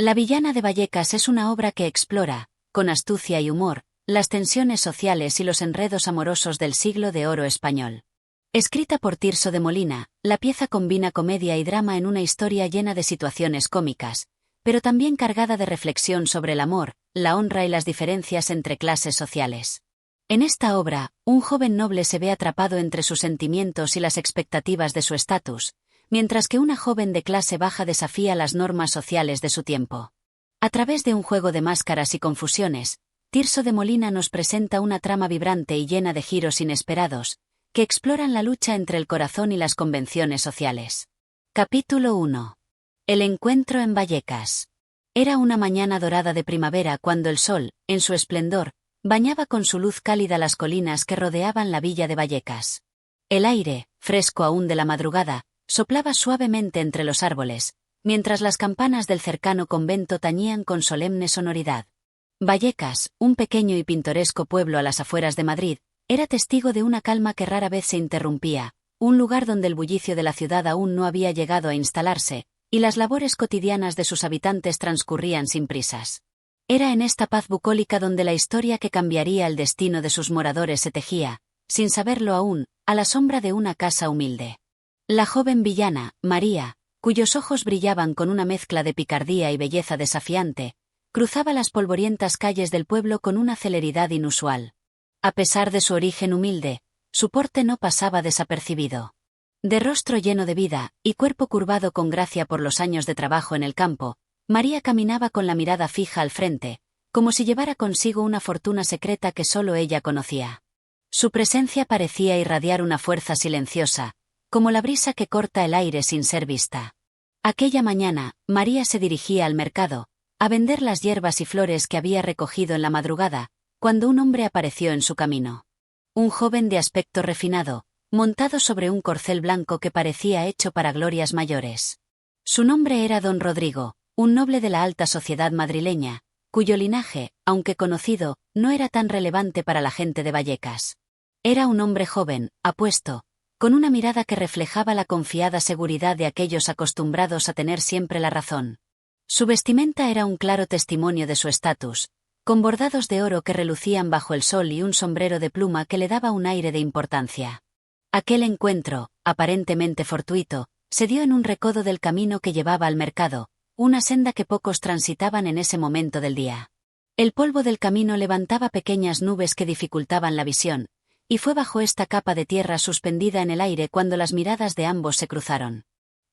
La villana de Vallecas es una obra que explora, con astucia y humor, las tensiones sociales y los enredos amorosos del siglo de oro español. Escrita por Tirso de Molina, la pieza combina comedia y drama en una historia llena de situaciones cómicas, pero también cargada de reflexión sobre el amor, la honra y las diferencias entre clases sociales. En esta obra, un joven noble se ve atrapado entre sus sentimientos y las expectativas de su estatus, mientras que una joven de clase baja desafía las normas sociales de su tiempo. A través de un juego de máscaras y confusiones, Tirso de Molina nos presenta una trama vibrante y llena de giros inesperados, que exploran la lucha entre el corazón y las convenciones sociales. Capítulo 1. El encuentro en Vallecas. Era una mañana dorada de primavera cuando el sol, en su esplendor, bañaba con su luz cálida las colinas que rodeaban la villa de Vallecas. El aire, fresco aún de la madrugada, soplaba suavemente entre los árboles, mientras las campanas del cercano convento tañían con solemne sonoridad. Vallecas, un pequeño y pintoresco pueblo a las afueras de Madrid, era testigo de una calma que rara vez se interrumpía, un lugar donde el bullicio de la ciudad aún no había llegado a instalarse, y las labores cotidianas de sus habitantes transcurrían sin prisas. Era en esta paz bucólica donde la historia que cambiaría el destino de sus moradores se tejía, sin saberlo aún, a la sombra de una casa humilde. La joven villana, María, cuyos ojos brillaban con una mezcla de picardía y belleza desafiante, cruzaba las polvorientas calles del pueblo con una celeridad inusual. A pesar de su origen humilde, su porte no pasaba desapercibido. De rostro lleno de vida, y cuerpo curvado con gracia por los años de trabajo en el campo, María caminaba con la mirada fija al frente, como si llevara consigo una fortuna secreta que solo ella conocía. Su presencia parecía irradiar una fuerza silenciosa, como la brisa que corta el aire sin ser vista. Aquella mañana, María se dirigía al mercado, a vender las hierbas y flores que había recogido en la madrugada, cuando un hombre apareció en su camino. Un joven de aspecto refinado, montado sobre un corcel blanco que parecía hecho para glorias mayores. Su nombre era don Rodrigo, un noble de la alta sociedad madrileña, cuyo linaje, aunque conocido, no era tan relevante para la gente de Vallecas. Era un hombre joven, apuesto, con una mirada que reflejaba la confiada seguridad de aquellos acostumbrados a tener siempre la razón. Su vestimenta era un claro testimonio de su estatus, con bordados de oro que relucían bajo el sol y un sombrero de pluma que le daba un aire de importancia. Aquel encuentro, aparentemente fortuito, se dio en un recodo del camino que llevaba al mercado, una senda que pocos transitaban en ese momento del día. El polvo del camino levantaba pequeñas nubes que dificultaban la visión, y fue bajo esta capa de tierra suspendida en el aire cuando las miradas de ambos se cruzaron.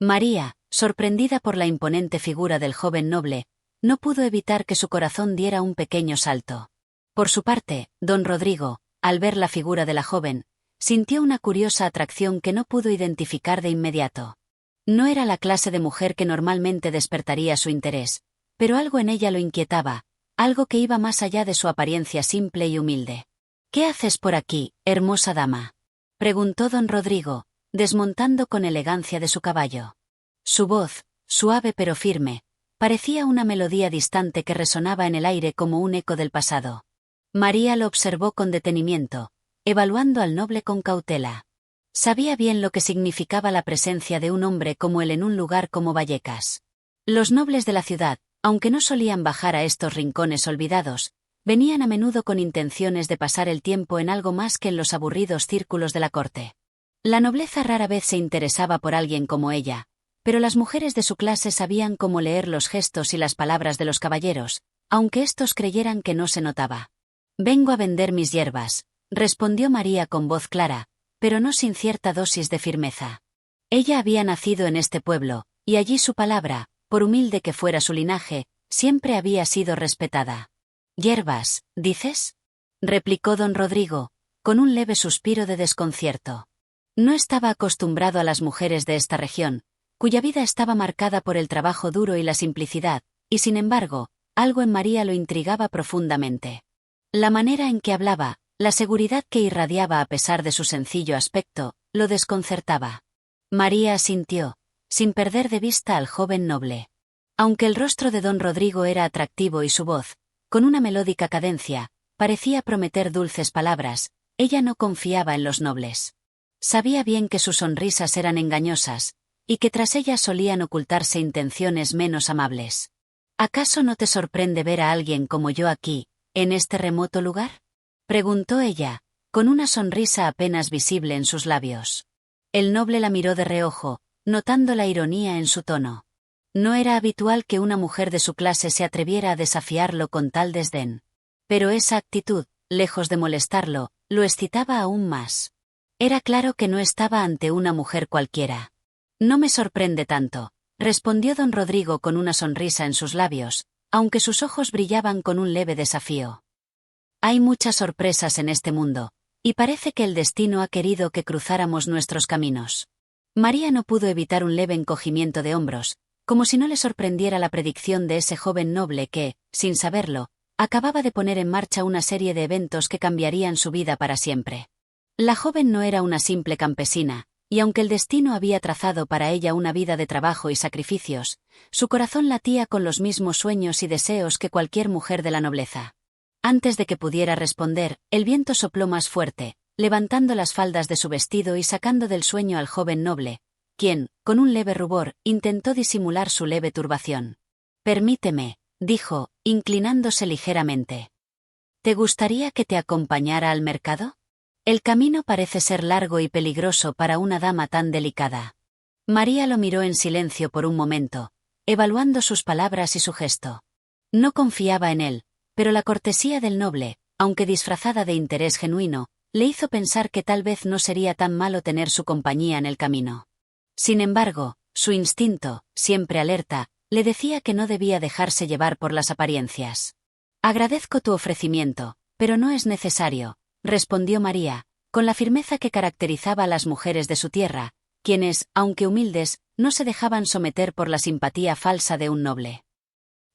María, sorprendida por la imponente figura del joven noble, no pudo evitar que su corazón diera un pequeño salto. Por su parte, don Rodrigo, al ver la figura de la joven, sintió una curiosa atracción que no pudo identificar de inmediato. No era la clase de mujer que normalmente despertaría su interés, pero algo en ella lo inquietaba, algo que iba más allá de su apariencia simple y humilde. «¿Qué haces por aquí, hermosa dama?», preguntó don Rodrigo, desmontando con elegancia de su caballo. Su voz, suave pero firme, parecía una melodía distante que resonaba en el aire como un eco del pasado. María lo observó con detenimiento, evaluando al noble con cautela. Sabía bien lo que significaba la presencia de un hombre como él en un lugar como Vallecas. Los nobles de la ciudad, aunque no solían bajar a estos rincones olvidados, venían a menudo con intenciones de pasar el tiempo en algo más que en los aburridos círculos de la corte. La nobleza rara vez se interesaba por alguien como ella, pero las mujeres de su clase sabían cómo leer los gestos y las palabras de los caballeros, aunque éstos creyeran que no se notaba. «Vengo a vender mis hierbas», respondió María con voz clara, pero no sin cierta dosis de firmeza. Ella había nacido en este pueblo, y allí su palabra, por humilde que fuera su linaje, siempre había sido respetada. «¿Hierbas, dices?», replicó don Rodrigo, con un leve suspiro de desconcierto. No estaba acostumbrado a las mujeres de esta región, cuya vida estaba marcada por el trabajo duro y la simplicidad, y sin embargo, algo en María lo intrigaba profundamente. La manera en que hablaba, la seguridad que irradiaba a pesar de su sencillo aspecto, lo desconcertaba. María asintió, sin perder de vista al joven noble. Aunque el rostro de don Rodrigo era atractivo y su voz, con una melódica cadencia, parecía prometer dulces palabras, ella no confiaba en los nobles. Sabía bien que sus sonrisas eran engañosas, y que tras ellas solían ocultarse intenciones menos amables. ¿Acaso no te sorprende ver a alguien como yo aquí, en este remoto lugar? Preguntó ella, con una sonrisa apenas visible en sus labios. El noble la miró de reojo, notando la ironía en su tono. No era habitual que una mujer de su clase se atreviera a desafiarlo con tal desdén. Pero esa actitud, lejos de molestarlo, lo excitaba aún más. Era claro que no estaba ante una mujer cualquiera. No me sorprende tanto, respondió don Rodrigo con una sonrisa en sus labios, aunque sus ojos brillaban con un leve desafío. Hay muchas sorpresas en este mundo, y parece que el destino ha querido que cruzáramos nuestros caminos. María no pudo evitar un leve encogimiento de hombros, como si no le sorprendiera la predicción de ese joven noble que, sin saberlo, acababa de poner en marcha una serie de eventos que cambiarían su vida para siempre. La joven no era una simple campesina, y aunque el destino había trazado para ella una vida de trabajo y sacrificios, su corazón latía con los mismos sueños y deseos que cualquier mujer de la nobleza. Antes de que pudiera responder, el viento sopló más fuerte, levantando las faldas de su vestido y sacando del sueño al joven noble, quien, con un leve rubor, intentó disimular su leve turbación. «Permíteme», dijo, inclinándose ligeramente. «¿Te gustaría que te acompañara al mercado? El camino parece ser largo y peligroso para una dama tan delicada». María lo miró en silencio por un momento, evaluando sus palabras y su gesto. No confiaba en él, pero la cortesía del noble, aunque disfrazada de interés genuino, le hizo pensar que tal vez no sería tan malo tener su compañía en el camino. Sin embargo, su instinto, siempre alerta, le decía que no debía dejarse llevar por las apariencias. «Agradezco tu ofrecimiento, pero no es necesario», respondió María, con la firmeza que caracterizaba a las mujeres de su tierra, quienes, aunque humildes, no se dejaban someter por la simpatía falsa de un noble.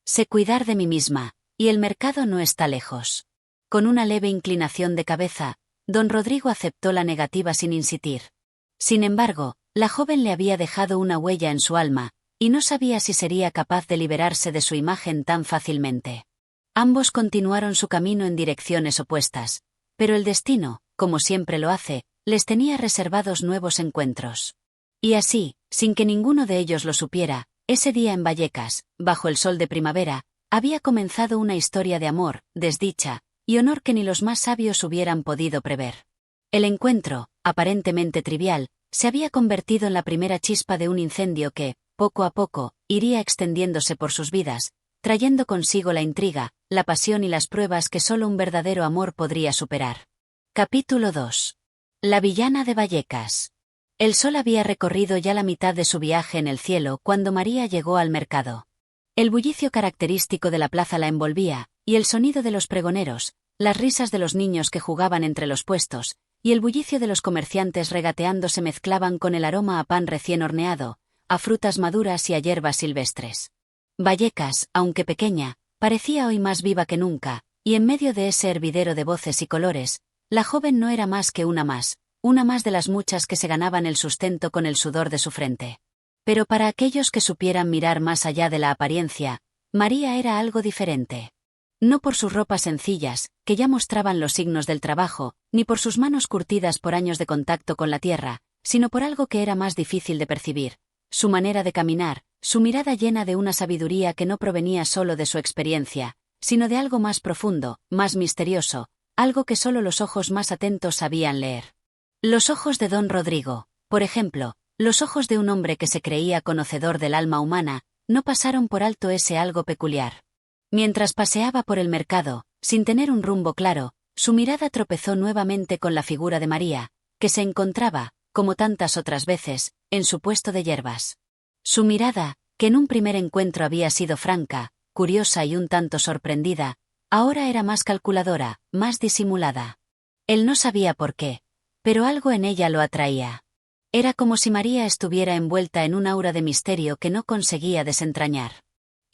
«Sé cuidar de mí misma, y el mercado no está lejos». Con una leve inclinación de cabeza, don Rodrigo aceptó la negativa sin insistir. Sin embargo, la joven le había dejado una huella en su alma, y no sabía si sería capaz de liberarse de su imagen tan fácilmente. Ambos continuaron su camino en direcciones opuestas, pero el destino, como siempre lo hace, les tenía reservados nuevos encuentros. Y así, sin que ninguno de ellos lo supiera, ese día en Vallecas, bajo el sol de primavera, había comenzado una historia de amor, desdicha y honor que ni los más sabios hubieran podido prever. El encuentro, aparentemente trivial, se había convertido en la primera chispa de un incendio que, poco a poco, iría extendiéndose por sus vidas, trayendo consigo la intriga, la pasión y las pruebas que solo un verdadero amor podría superar. Capítulo 2. La villana de Vallecas. El sol había recorrido ya la mitad de su viaje en el cielo cuando María llegó al mercado. El bullicio característico de la plaza la envolvía, y el sonido de los pregoneros, las risas de los niños que jugaban entre los puestos, y el bullicio de los comerciantes regateando se mezclaban con el aroma a pan recién horneado, a frutas maduras y a hierbas silvestres. Vallecas, aunque pequeña, parecía hoy más viva que nunca, y en medio de ese hervidero de voces y colores, la joven no era más que una más de las muchas que se ganaban el sustento con el sudor de su frente. Pero para aquellos que supieran mirar más allá de la apariencia, María era algo diferente. No por sus ropas sencillas, que ya mostraban los signos del trabajo, ni por sus manos curtidas por años de contacto con la tierra, sino por algo que era más difícil de percibir: su manera de caminar, su mirada llena de una sabiduría que no provenía solo de su experiencia, sino de algo más profundo, más misterioso, algo que solo los ojos más atentos sabían leer. Los ojos de don Rodrigo, por ejemplo, los ojos de un hombre que se creía conocedor del alma humana, no pasaron por alto ese algo peculiar. Mientras paseaba por el mercado, sin tener un rumbo claro, su mirada tropezó nuevamente con la figura de María, que se encontraba, como tantas otras veces, en su puesto de hierbas. Su mirada, que en un primer encuentro había sido franca, curiosa y un tanto sorprendida, ahora era más calculadora, más disimulada. Él no sabía por qué, pero algo en ella lo atraía. Era como si María estuviera envuelta en un aura de misterio que no conseguía desentrañar.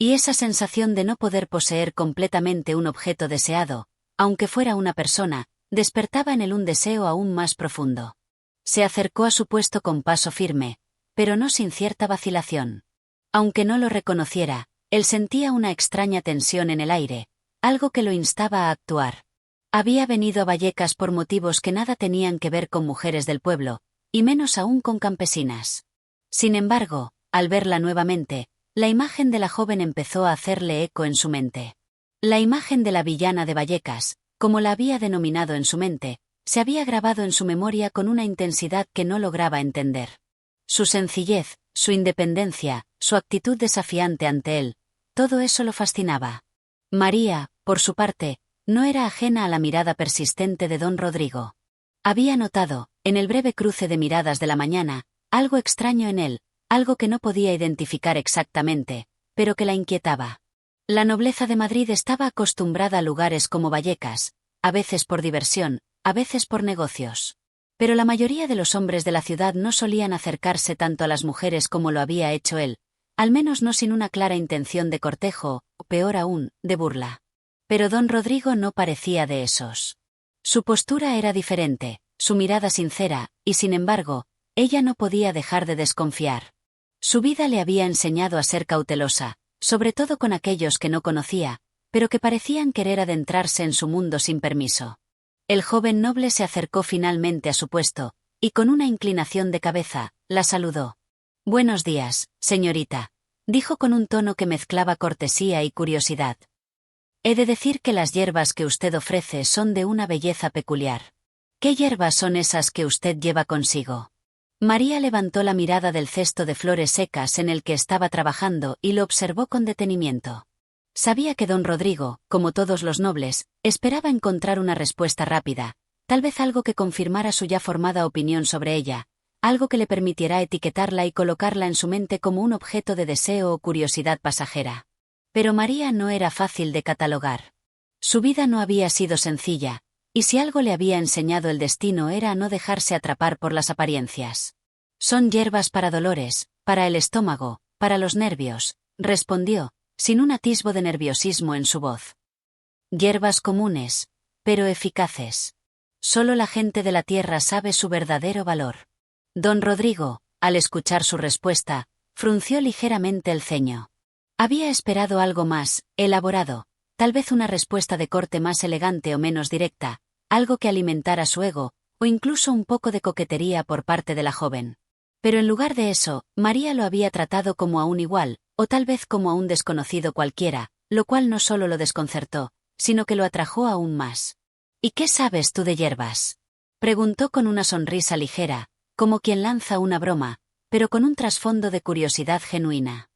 Y esa sensación de no poder poseer completamente un objeto deseado, aunque fuera una persona, despertaba en él un deseo aún más profundo. Se acercó a su puesto con paso firme, pero no sin cierta vacilación. Aunque no lo reconociera, él sentía una extraña tensión en el aire, algo que lo instaba a actuar. Había venido a Vallecas por motivos que nada tenían que ver con mujeres del pueblo, y menos aún con campesinas. Sin embargo, al verla nuevamente, La imagen de la joven empezó a hacerle eco en su mente. La imagen de la villana de Vallecas, como la había denominado en su mente, se había grabado en su memoria con una intensidad que no lograba entender. Su sencillez, su independencia, su actitud desafiante ante él, todo eso lo fascinaba. María, por su parte, no era ajena a la mirada persistente de don Rodrigo. Había notado, en el breve cruce de miradas de la mañana, algo extraño en él, algo que no podía identificar exactamente, pero que la inquietaba. La nobleza de Madrid estaba acostumbrada a lugares como Vallecas, a veces por diversión, a veces por negocios. Pero la mayoría de los hombres de la ciudad no solían acercarse tanto a las mujeres como lo había hecho él, al menos no sin una clara intención de cortejo, o peor aún, de burla. Pero don Rodrigo no parecía de esos. Su postura era diferente, su mirada sincera, y sin embargo, ella no podía dejar de desconfiar. Su vida le había enseñado a ser cautelosa, sobre todo con aquellos que no conocía, pero que parecían querer adentrarse en su mundo sin permiso. El joven noble se acercó finalmente a su puesto, y con una inclinación de cabeza, la saludó. «Buenos días, señorita», dijo con un tono que mezclaba cortesía y curiosidad. «He de decir que las hierbas que usted ofrece son de una belleza peculiar. ¿Qué hierbas son esas que usted lleva consigo?» María levantó la mirada del cesto de flores secas en el que estaba trabajando y lo observó con detenimiento. Sabía que don Rodrigo, como todos los nobles, esperaba encontrar una respuesta rápida, tal vez algo que confirmara su ya formada opinión sobre ella, algo que le permitiera etiquetarla y colocarla en su mente como un objeto de deseo o curiosidad pasajera. Pero María no era fácil de catalogar. Su vida no había sido sencilla, y si algo le había enseñado el destino era a no dejarse atrapar por las apariencias. «Son hierbas para dolores, para el estómago, para los nervios», respondió, sin un atisbo de nerviosismo en su voz. «Hierbas comunes, pero eficaces. Solo la gente de la tierra sabe su verdadero valor». Don Rodrigo, al escuchar su respuesta, frunció ligeramente el ceño. Había esperado algo más, elaborado, tal vez una respuesta de corte más elegante o menos directa, algo que alimentara su ego, o incluso un poco de coquetería por parte de la joven. Pero en lugar de eso, María lo había tratado como a un igual, o tal vez como a un desconocido cualquiera, lo cual no solo lo desconcertó, sino que lo atrajo aún más. «¿Y qué sabes tú de hierbas?», preguntó con una sonrisa ligera, como quien lanza una broma, pero con un trasfondo de curiosidad genuina.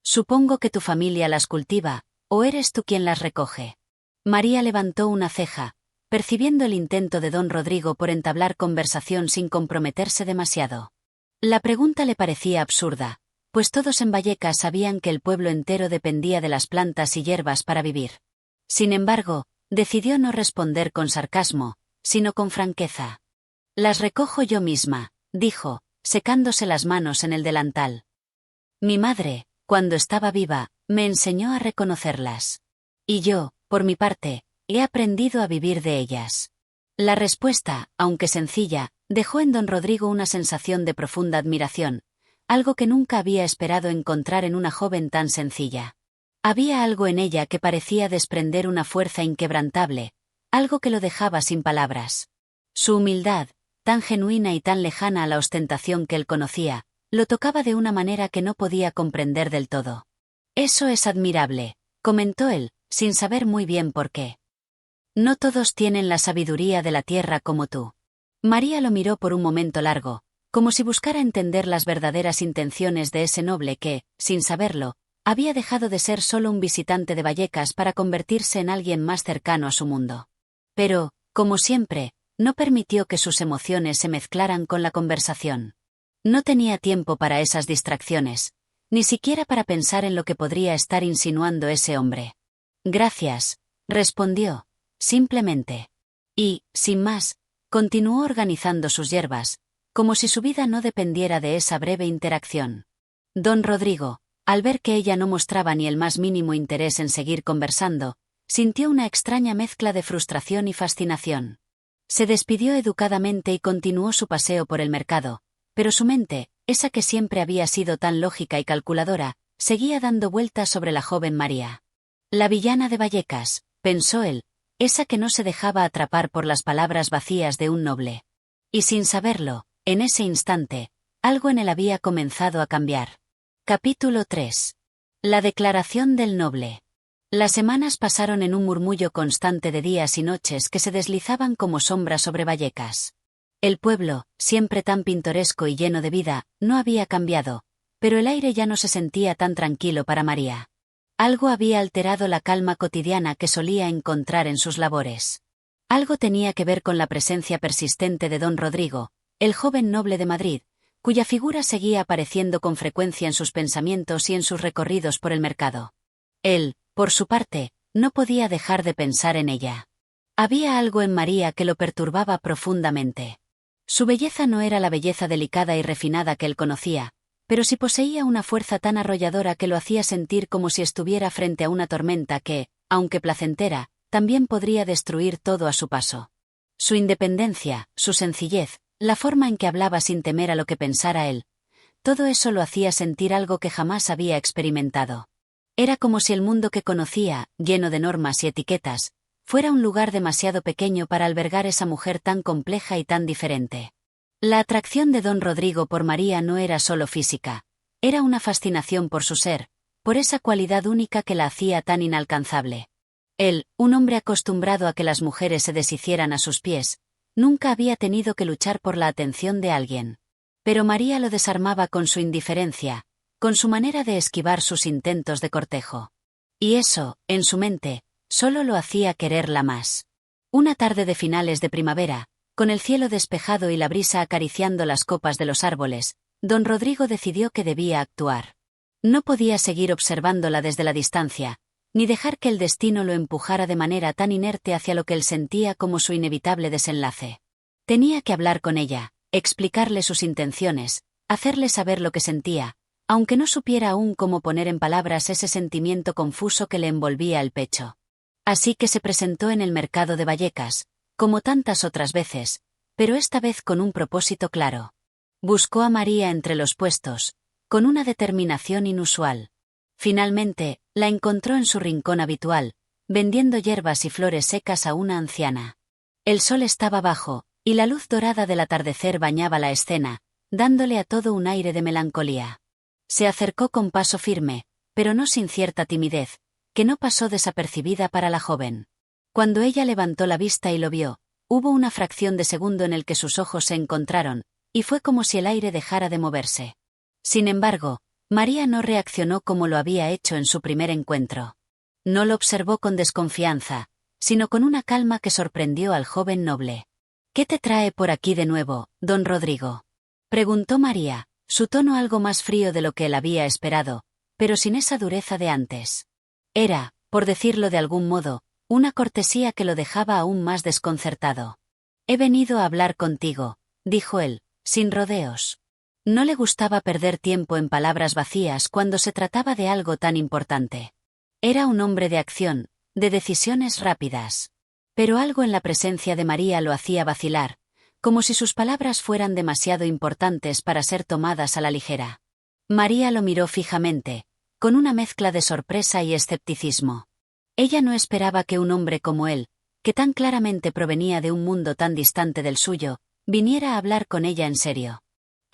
«Supongo que tu familia las cultiva, ¿o eres tú quien las recoge?». María levantó una ceja, percibiendo el intento de don Rodrigo por entablar conversación sin comprometerse demasiado. La pregunta le parecía absurda, pues todos en Vallecas sabían que el pueblo entero dependía de las plantas y hierbas para vivir. Sin embargo, decidió no responder con sarcasmo, sino con franqueza. «Las recojo yo misma», dijo, secándose las manos en el delantal. «Mi madre, cuando estaba viva, me enseñó a reconocerlas. Y yo, por mi parte, he aprendido a vivir de ellas». La respuesta, aunque sencilla, dejó en don Rodrigo una sensación de profunda admiración, algo que nunca había esperado encontrar en una joven tan sencilla. Había algo en ella que parecía desprender una fuerza inquebrantable, algo que lo dejaba sin palabras. Su humildad, tan genuina y tan lejana a la ostentación que él conocía, lo tocaba de una manera que no podía comprender del todo. «Eso es admirable», comentó él, sin saber muy bien por qué. «No todos tienen la sabiduría de la tierra como tú». María lo miró por un momento largo, como si buscara entender las verdaderas intenciones de ese noble que, sin saberlo, había dejado de ser solo un visitante de Vallecas para convertirse en alguien más cercano a su mundo. Pero, como siempre, no permitió que sus emociones se mezclaran con la conversación. No tenía tiempo para esas distracciones, ni siquiera para pensar en lo que podría estar insinuando ese hombre. «Gracias», respondió, simplemente. Y, sin más, continuó organizando sus hierbas, como si su vida no dependiera de esa breve interacción. Don Rodrigo, al ver que ella no mostraba ni el más mínimo interés en seguir conversando, sintió una extraña mezcla de frustración y fascinación. Se despidió educadamente y continuó su paseo por el mercado, pero su mente, esa que siempre había sido tan lógica y calculadora, seguía dando vueltas sobre la joven María. La villana de Vallecas, pensó él, esa que no se dejaba atrapar por las palabras vacías de un noble. Y sin saberlo, en ese instante, algo en él había comenzado a cambiar. Capítulo 3. La declaración del noble. Las semanas pasaron en un murmullo constante de días y noches que se deslizaban como sombras sobre Vallecas. El pueblo, siempre tan pintoresco y lleno de vida, no había cambiado, pero el aire ya no se sentía tan tranquilo para María. Algo había alterado la calma cotidiana que solía encontrar en sus labores. Algo tenía que ver con la presencia persistente de don Rodrigo, el joven noble de Madrid, cuya figura seguía apareciendo con frecuencia en sus pensamientos y en sus recorridos por el mercado. Él, por su parte, no podía dejar de pensar en ella. Había algo en María que lo perturbaba profundamente. Su belleza no era la belleza delicada y refinada que él conocía, pero sí poseía una fuerza tan arrolladora que lo hacía sentir como si estuviera frente a una tormenta que, aunque placentera, también podría destruir todo a su paso. Su independencia, su sencillez, la forma en que hablaba sin temer a lo que pensara él, todo eso lo hacía sentir algo que jamás había experimentado. Era como si el mundo que conocía, lleno de normas y etiquetas, fuera un lugar demasiado pequeño para albergar esa mujer tan compleja y tan diferente. La atracción de don Rodrigo por María no era solo física, era una fascinación por su ser, por esa cualidad única que la hacía tan inalcanzable. Él, un hombre acostumbrado a que las mujeres se deshicieran a sus pies, nunca había tenido que luchar por la atención de alguien. Pero María lo desarmaba con su indiferencia, con su manera de esquivar sus intentos de cortejo. Y eso, en su mente, solo lo hacía quererla más. Una tarde de finales de primavera, con el cielo despejado y la brisa acariciando las copas de los árboles, don Rodrigo decidió que debía actuar. No podía seguir observándola desde la distancia, ni dejar que el destino lo empujara de manera tan inerte hacia lo que él sentía como su inevitable desenlace. Tenía que hablar con ella, explicarle sus intenciones, hacerle saber lo que sentía, aunque no supiera aún cómo poner en palabras ese sentimiento confuso que le envolvía el pecho. Así que se presentó en el mercado de Vallecas, como tantas otras veces, pero esta vez con un propósito claro. Buscó a María entre los puestos, con una determinación inusual. Finalmente, la encontró en su rincón habitual, vendiendo hierbas y flores secas a una anciana. El sol estaba bajo, y la luz dorada del atardecer bañaba la escena, dándole a todo un aire de melancolía. Se acercó con paso firme, pero no sin cierta timidez, que no pasó desapercibida para la joven. Cuando ella levantó la vista y lo vio, hubo una fracción de segundo en el que sus ojos se encontraron, y fue como si el aire dejara de moverse. Sin embargo, María no reaccionó como lo había hecho en su primer encuentro. No lo observó con desconfianza, sino con una calma que sorprendió al joven noble. «¿Qué te trae por aquí de nuevo, don Rodrigo?», preguntó María, su tono algo más frío de lo que él había esperado, pero sin esa dureza de antes. Era, por decirlo de algún modo, una cortesía que lo dejaba aún más desconcertado. «He venido a hablar contigo», dijo él, sin rodeos. No le gustaba perder tiempo en palabras vacías cuando se trataba de algo tan importante. Era un hombre de acción, de decisiones rápidas. Pero algo en la presencia de María lo hacía vacilar, como si sus palabras fueran demasiado importantes para ser tomadas a la ligera. María lo miró fijamente, con una mezcla de sorpresa y escepticismo. Ella no esperaba que un hombre como él, que tan claramente provenía de un mundo tan distante del suyo, viniera a hablar con ella en serio.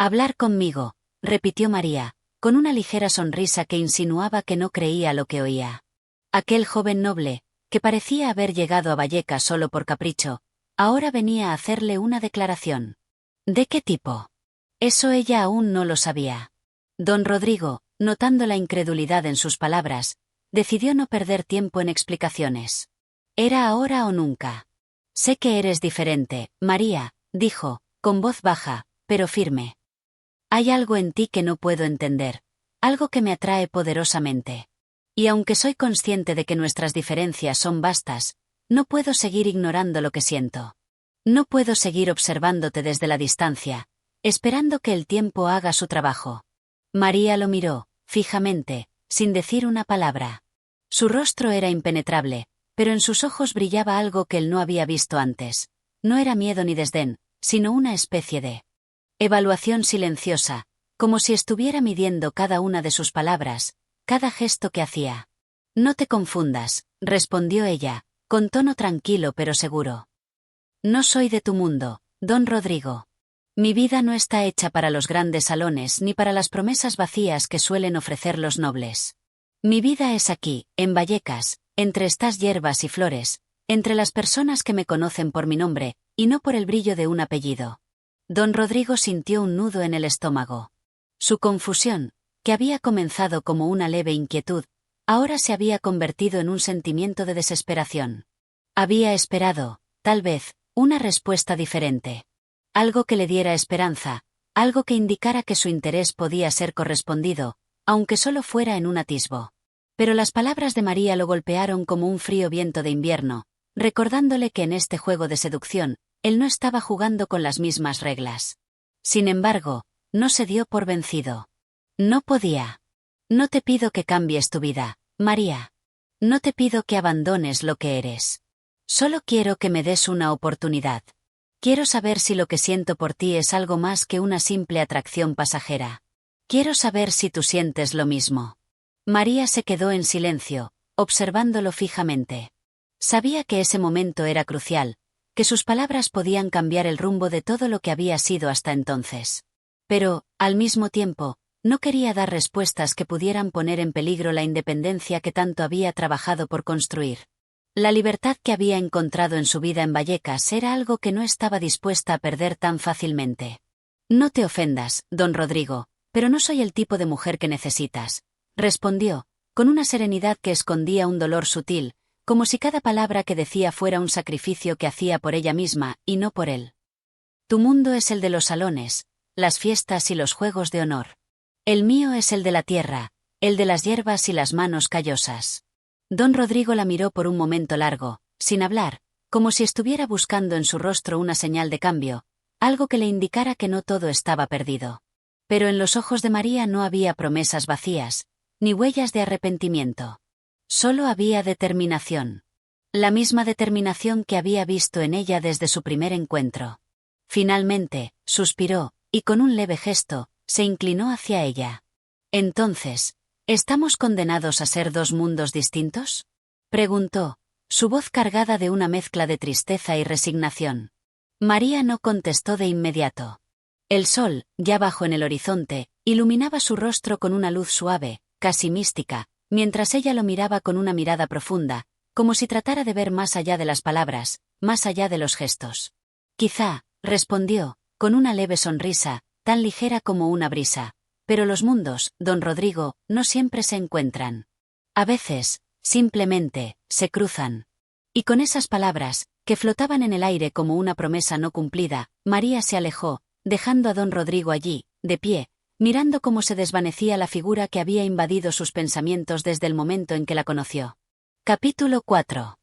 «Hablar conmigo», repitió María, con una ligera sonrisa que insinuaba que no creía lo que oía. Aquel joven noble, que parecía haber llegado a Vallecas solo por capricho, ahora venía a hacerle una declaración. ¿De qué tipo? Eso ella aún no lo sabía. Don Rodrigo, notando la incredulidad en sus palabras, decidió no perder tiempo en explicaciones. «Era ahora o nunca». «Sé que eres diferente, María», dijo, con voz baja, pero firme. «Hay algo en ti que no puedo entender, algo que me atrae poderosamente. Y aunque soy consciente de que nuestras diferencias son vastas, no puedo seguir ignorando lo que siento. No puedo seguir observándote desde la distancia, esperando que el tiempo haga su trabajo». María lo miró, fijamente, sin decir una palabra. Su rostro era impenetrable, pero en sus ojos brillaba algo que él no había visto antes. No era miedo ni desdén, sino una especie de evaluación silenciosa, como si estuviera midiendo cada una de sus palabras, cada gesto que hacía. «No te confundas», respondió ella, con tono tranquilo pero seguro. «No soy de tu mundo, don Rodrigo. Mi vida no está hecha para los grandes salones ni para las promesas vacías que suelen ofrecer los nobles. Mi vida es aquí, en Vallecas, entre estas hierbas y flores, entre las personas que me conocen por mi nombre, y no por el brillo de un apellido. Don Rodrigo sintió un nudo en el estómago. Su confusión, que había comenzado como una leve inquietud, ahora se había convertido en un sentimiento de desesperación. Había esperado, tal vez, una respuesta diferente. Algo que le diera esperanza, algo que indicara que su interés podía ser correspondido, aunque solo fuera en un atisbo. Pero las palabras de María lo golpearon como un frío viento de invierno, recordándole que en este juego de seducción, él no estaba jugando con las mismas reglas. Sin embargo, no se dio por vencido. No podía. No te pido que cambies tu vida, María. No te pido que abandones lo que eres. Solo quiero que me des una oportunidad. Quiero saber si lo que siento por ti es algo más que una simple atracción pasajera. Quiero saber si tú sientes lo mismo. María se quedó en silencio, observándolo fijamente. Sabía que ese momento era crucial, que sus palabras podían cambiar el rumbo de todo lo que había sido hasta entonces. Pero, al mismo tiempo, no quería dar respuestas que pudieran poner en peligro la independencia que tanto había trabajado por construir. La libertad que había encontrado en su vida en Vallecas era algo que no estaba dispuesta a perder tan fácilmente. No te ofendas, don Rodrigo, pero no soy el tipo de mujer que necesitas, respondió, con una serenidad que escondía un dolor sutil, como si cada palabra que decía fuera un sacrificio que hacía por ella misma, y no por él. Tu mundo es el de los salones, las fiestas y los juegos de honor. El mío es el de la tierra, el de las hierbas y las manos callosas. Don Rodrigo la miró por un momento largo, sin hablar, como si estuviera buscando en su rostro una señal de cambio, algo que le indicara que no todo estaba perdido. Pero en los ojos de María no había promesas vacías, ni huellas de arrepentimiento. Solo había determinación. La misma determinación que había visto en ella desde su primer encuentro. Finalmente, suspiró, y con un leve gesto, se inclinó hacia ella. Entonces, ¿estamos condenados a ser dos mundos distintos? Preguntó, su voz cargada de una mezcla de tristeza y resignación. María no contestó de inmediato. El sol, ya bajo en el horizonte, iluminaba su rostro con una luz suave, casi mística, mientras ella lo miraba con una mirada profunda, como si tratara de ver más allá de las palabras, más allá de los gestos. Quizá, respondió, con una leve sonrisa, tan ligera como una brisa. Pero los mundos, don Rodrigo, no siempre se encuentran. A veces, simplemente, se cruzan. Y con esas palabras, que flotaban en el aire como una promesa no cumplida, María se alejó, dejando a don Rodrigo allí, de pie, mirando cómo se desvanecía la figura que había invadido sus pensamientos desde el momento en que la conoció. Capítulo 4.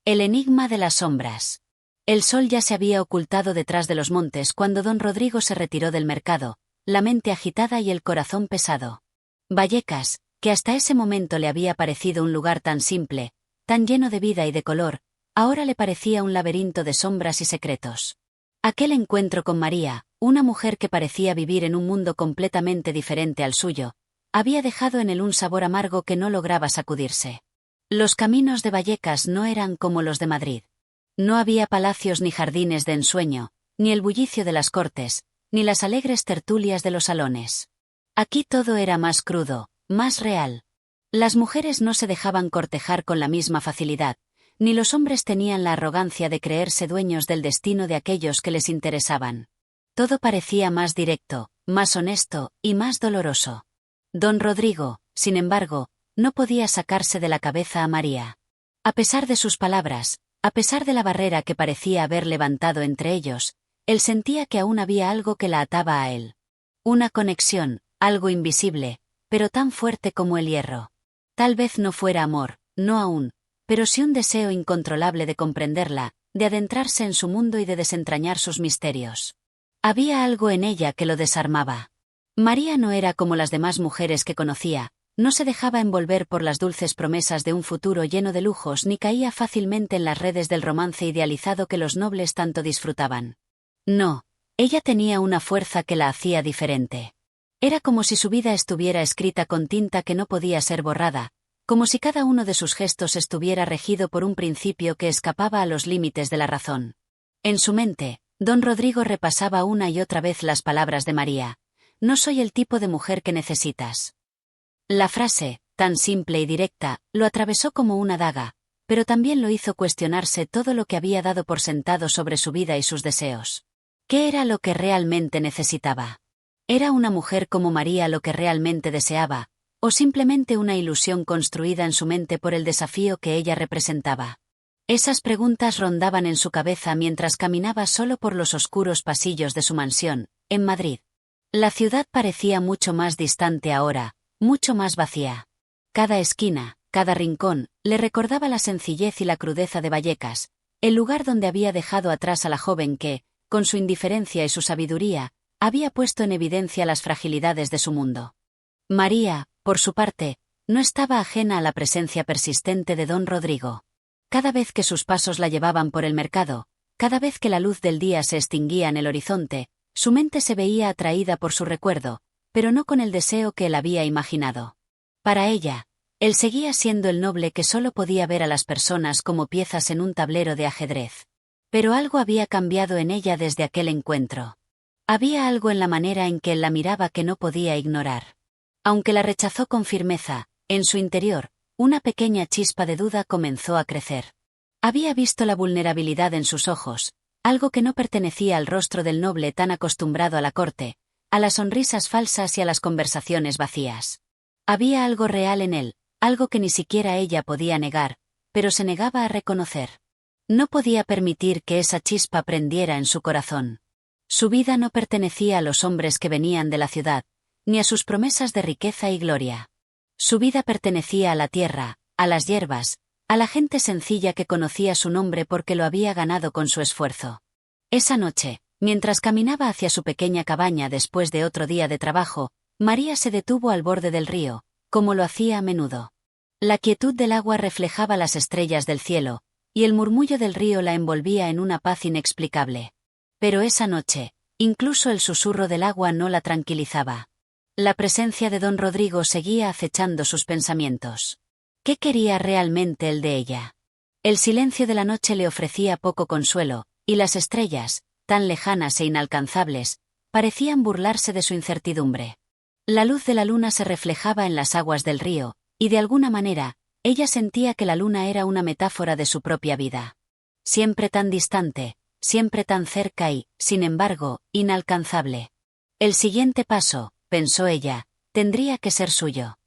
El enigma de las sombras. El sol ya se había ocultado detrás de los montes cuando don Rodrigo se retiró del mercado, la mente agitada y el corazón pesado. Vallecas, que hasta ese momento le había parecido un lugar tan simple, tan lleno de vida y de color, ahora le parecía un laberinto de sombras y secretos. Aquel encuentro con María, una mujer que parecía vivir en un mundo completamente diferente al suyo, había dejado en él un sabor amargo que no lograba sacudirse. Los caminos de Vallecas no eran como los de Madrid. No había palacios ni jardines de ensueño, ni el bullicio de las cortes, ni las alegres tertulias de los salones. Aquí todo era más crudo, más real. Las mujeres no se dejaban cortejar con la misma facilidad, ni los hombres tenían la arrogancia de creerse dueños del destino de aquellos que les interesaban. Todo parecía más directo, más honesto y más doloroso. Don Rodrigo, sin embargo, no podía sacarse de la cabeza a María. A pesar de sus palabras, a pesar de la barrera que parecía haber levantado entre ellos, él sentía que aún había algo que la ataba a él. Una conexión, algo invisible, pero tan fuerte como el hierro. Tal vez no fuera amor, no aún, pero sí un deseo incontrolable de comprenderla, de adentrarse en su mundo y de desentrañar sus misterios. Había algo en ella que lo desarmaba. María no era como las demás mujeres que conocía, no se dejaba envolver por las dulces promesas de un futuro lleno de lujos ni caía fácilmente en las redes del romance idealizado que los nobles tanto disfrutaban. No, ella tenía una fuerza que la hacía diferente. Era como si su vida estuviera escrita con tinta que no podía ser borrada, como si cada uno de sus gestos estuviera regido por un principio que escapaba a los límites de la razón. En su mente, don Rodrigo repasaba una y otra vez las palabras de María. No soy el tipo de mujer que necesitas. La frase, tan simple y directa, lo atravesó como una daga, pero también lo hizo cuestionarse todo lo que había dado por sentado sobre su vida y sus deseos. ¿Qué era lo que realmente necesitaba? ¿Era una mujer como María lo que realmente deseaba, o simplemente una ilusión construida en su mente por el desafío que ella representaba? Esas preguntas rondaban en su cabeza mientras caminaba solo por los oscuros pasillos de su mansión, en Madrid. La ciudad parecía mucho más distante ahora, mucho más vacía. Cada esquina, cada rincón, le recordaba la sencillez y la crudeza de Vallecas, el lugar donde había dejado atrás a la joven que, con su indiferencia y su sabiduría, había puesto en evidencia las fragilidades de su mundo. María, por su parte, no estaba ajena a la presencia persistente de don Rodrigo. Cada vez que sus pasos la llevaban por el mercado, cada vez que la luz del día se extinguía en el horizonte, su mente se veía atraída por su recuerdo, pero no con el deseo que él había imaginado. Para ella, él seguía siendo el noble que solo podía ver a las personas como piezas en un tablero de ajedrez. Pero algo había cambiado en ella desde aquel encuentro. Había algo en la manera en que él la miraba que no podía ignorar. Aunque la rechazó con firmeza, en su interior, una pequeña chispa de duda comenzó a crecer. Había visto la vulnerabilidad en sus ojos, algo que no pertenecía al rostro del noble tan acostumbrado a la corte, a las sonrisas falsas y a las conversaciones vacías. Había algo real en él, algo que ni siquiera ella podía negar, pero se negaba a reconocer. No podía permitir que esa chispa prendiera en su corazón. Su vida no pertenecía a los hombres que venían de la ciudad, ni a sus promesas de riqueza y gloria. Su vida pertenecía a la tierra, a las hierbas, a la gente sencilla que conocía su nombre porque lo había ganado con su esfuerzo. Esa noche, mientras caminaba hacia su pequeña cabaña después de otro día de trabajo, María se detuvo al borde del río, como lo hacía a menudo. La quietud del agua reflejaba las estrellas del cielo, y el murmullo del río la envolvía en una paz inexplicable. Pero esa noche, incluso el susurro del agua no la tranquilizaba. La presencia de don Rodrigo seguía acechando sus pensamientos. ¿Qué quería realmente él de ella? El silencio de la noche le ofrecía poco consuelo, y las estrellas, tan lejanas e inalcanzables, parecían burlarse de su incertidumbre. La luz de la luna se reflejaba en las aguas del río, y de alguna manera, ella sentía que la luna era una metáfora de su propia vida. Siempre tan distante, siempre tan cerca y, sin embargo, inalcanzable. El siguiente paso, pensó ella, tendría que ser suyo.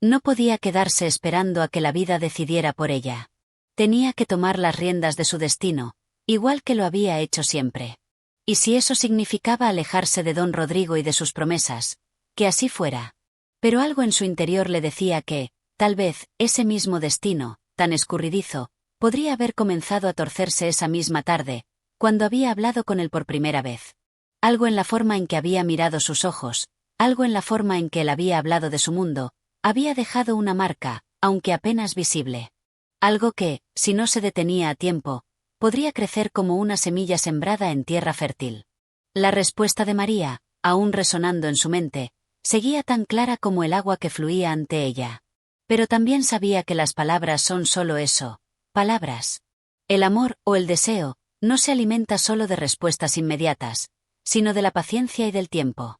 No podía quedarse esperando a que la vida decidiera por ella. Tenía que tomar las riendas de su destino, igual que lo había hecho siempre. Y si eso significaba alejarse de don Rodrigo y de sus promesas, que así fuera. Pero algo en su interior le decía que, tal vez, ese mismo destino, tan escurridizo, podría haber comenzado a torcerse esa misma tarde, cuando había hablado con él por primera vez. Algo en la forma en que había mirado sus ojos, algo en la forma en que él había hablado de su mundo, había dejado una marca, aunque apenas visible. Algo que, si no se detenía a tiempo, podría crecer como una semilla sembrada en tierra fértil. La respuesta de María, aún resonando en su mente, seguía tan clara como el agua que fluía ante ella. Pero también sabía que las palabras son solo eso, palabras. El amor, o el deseo, no se alimenta solo de respuestas inmediatas, sino de la paciencia y del tiempo.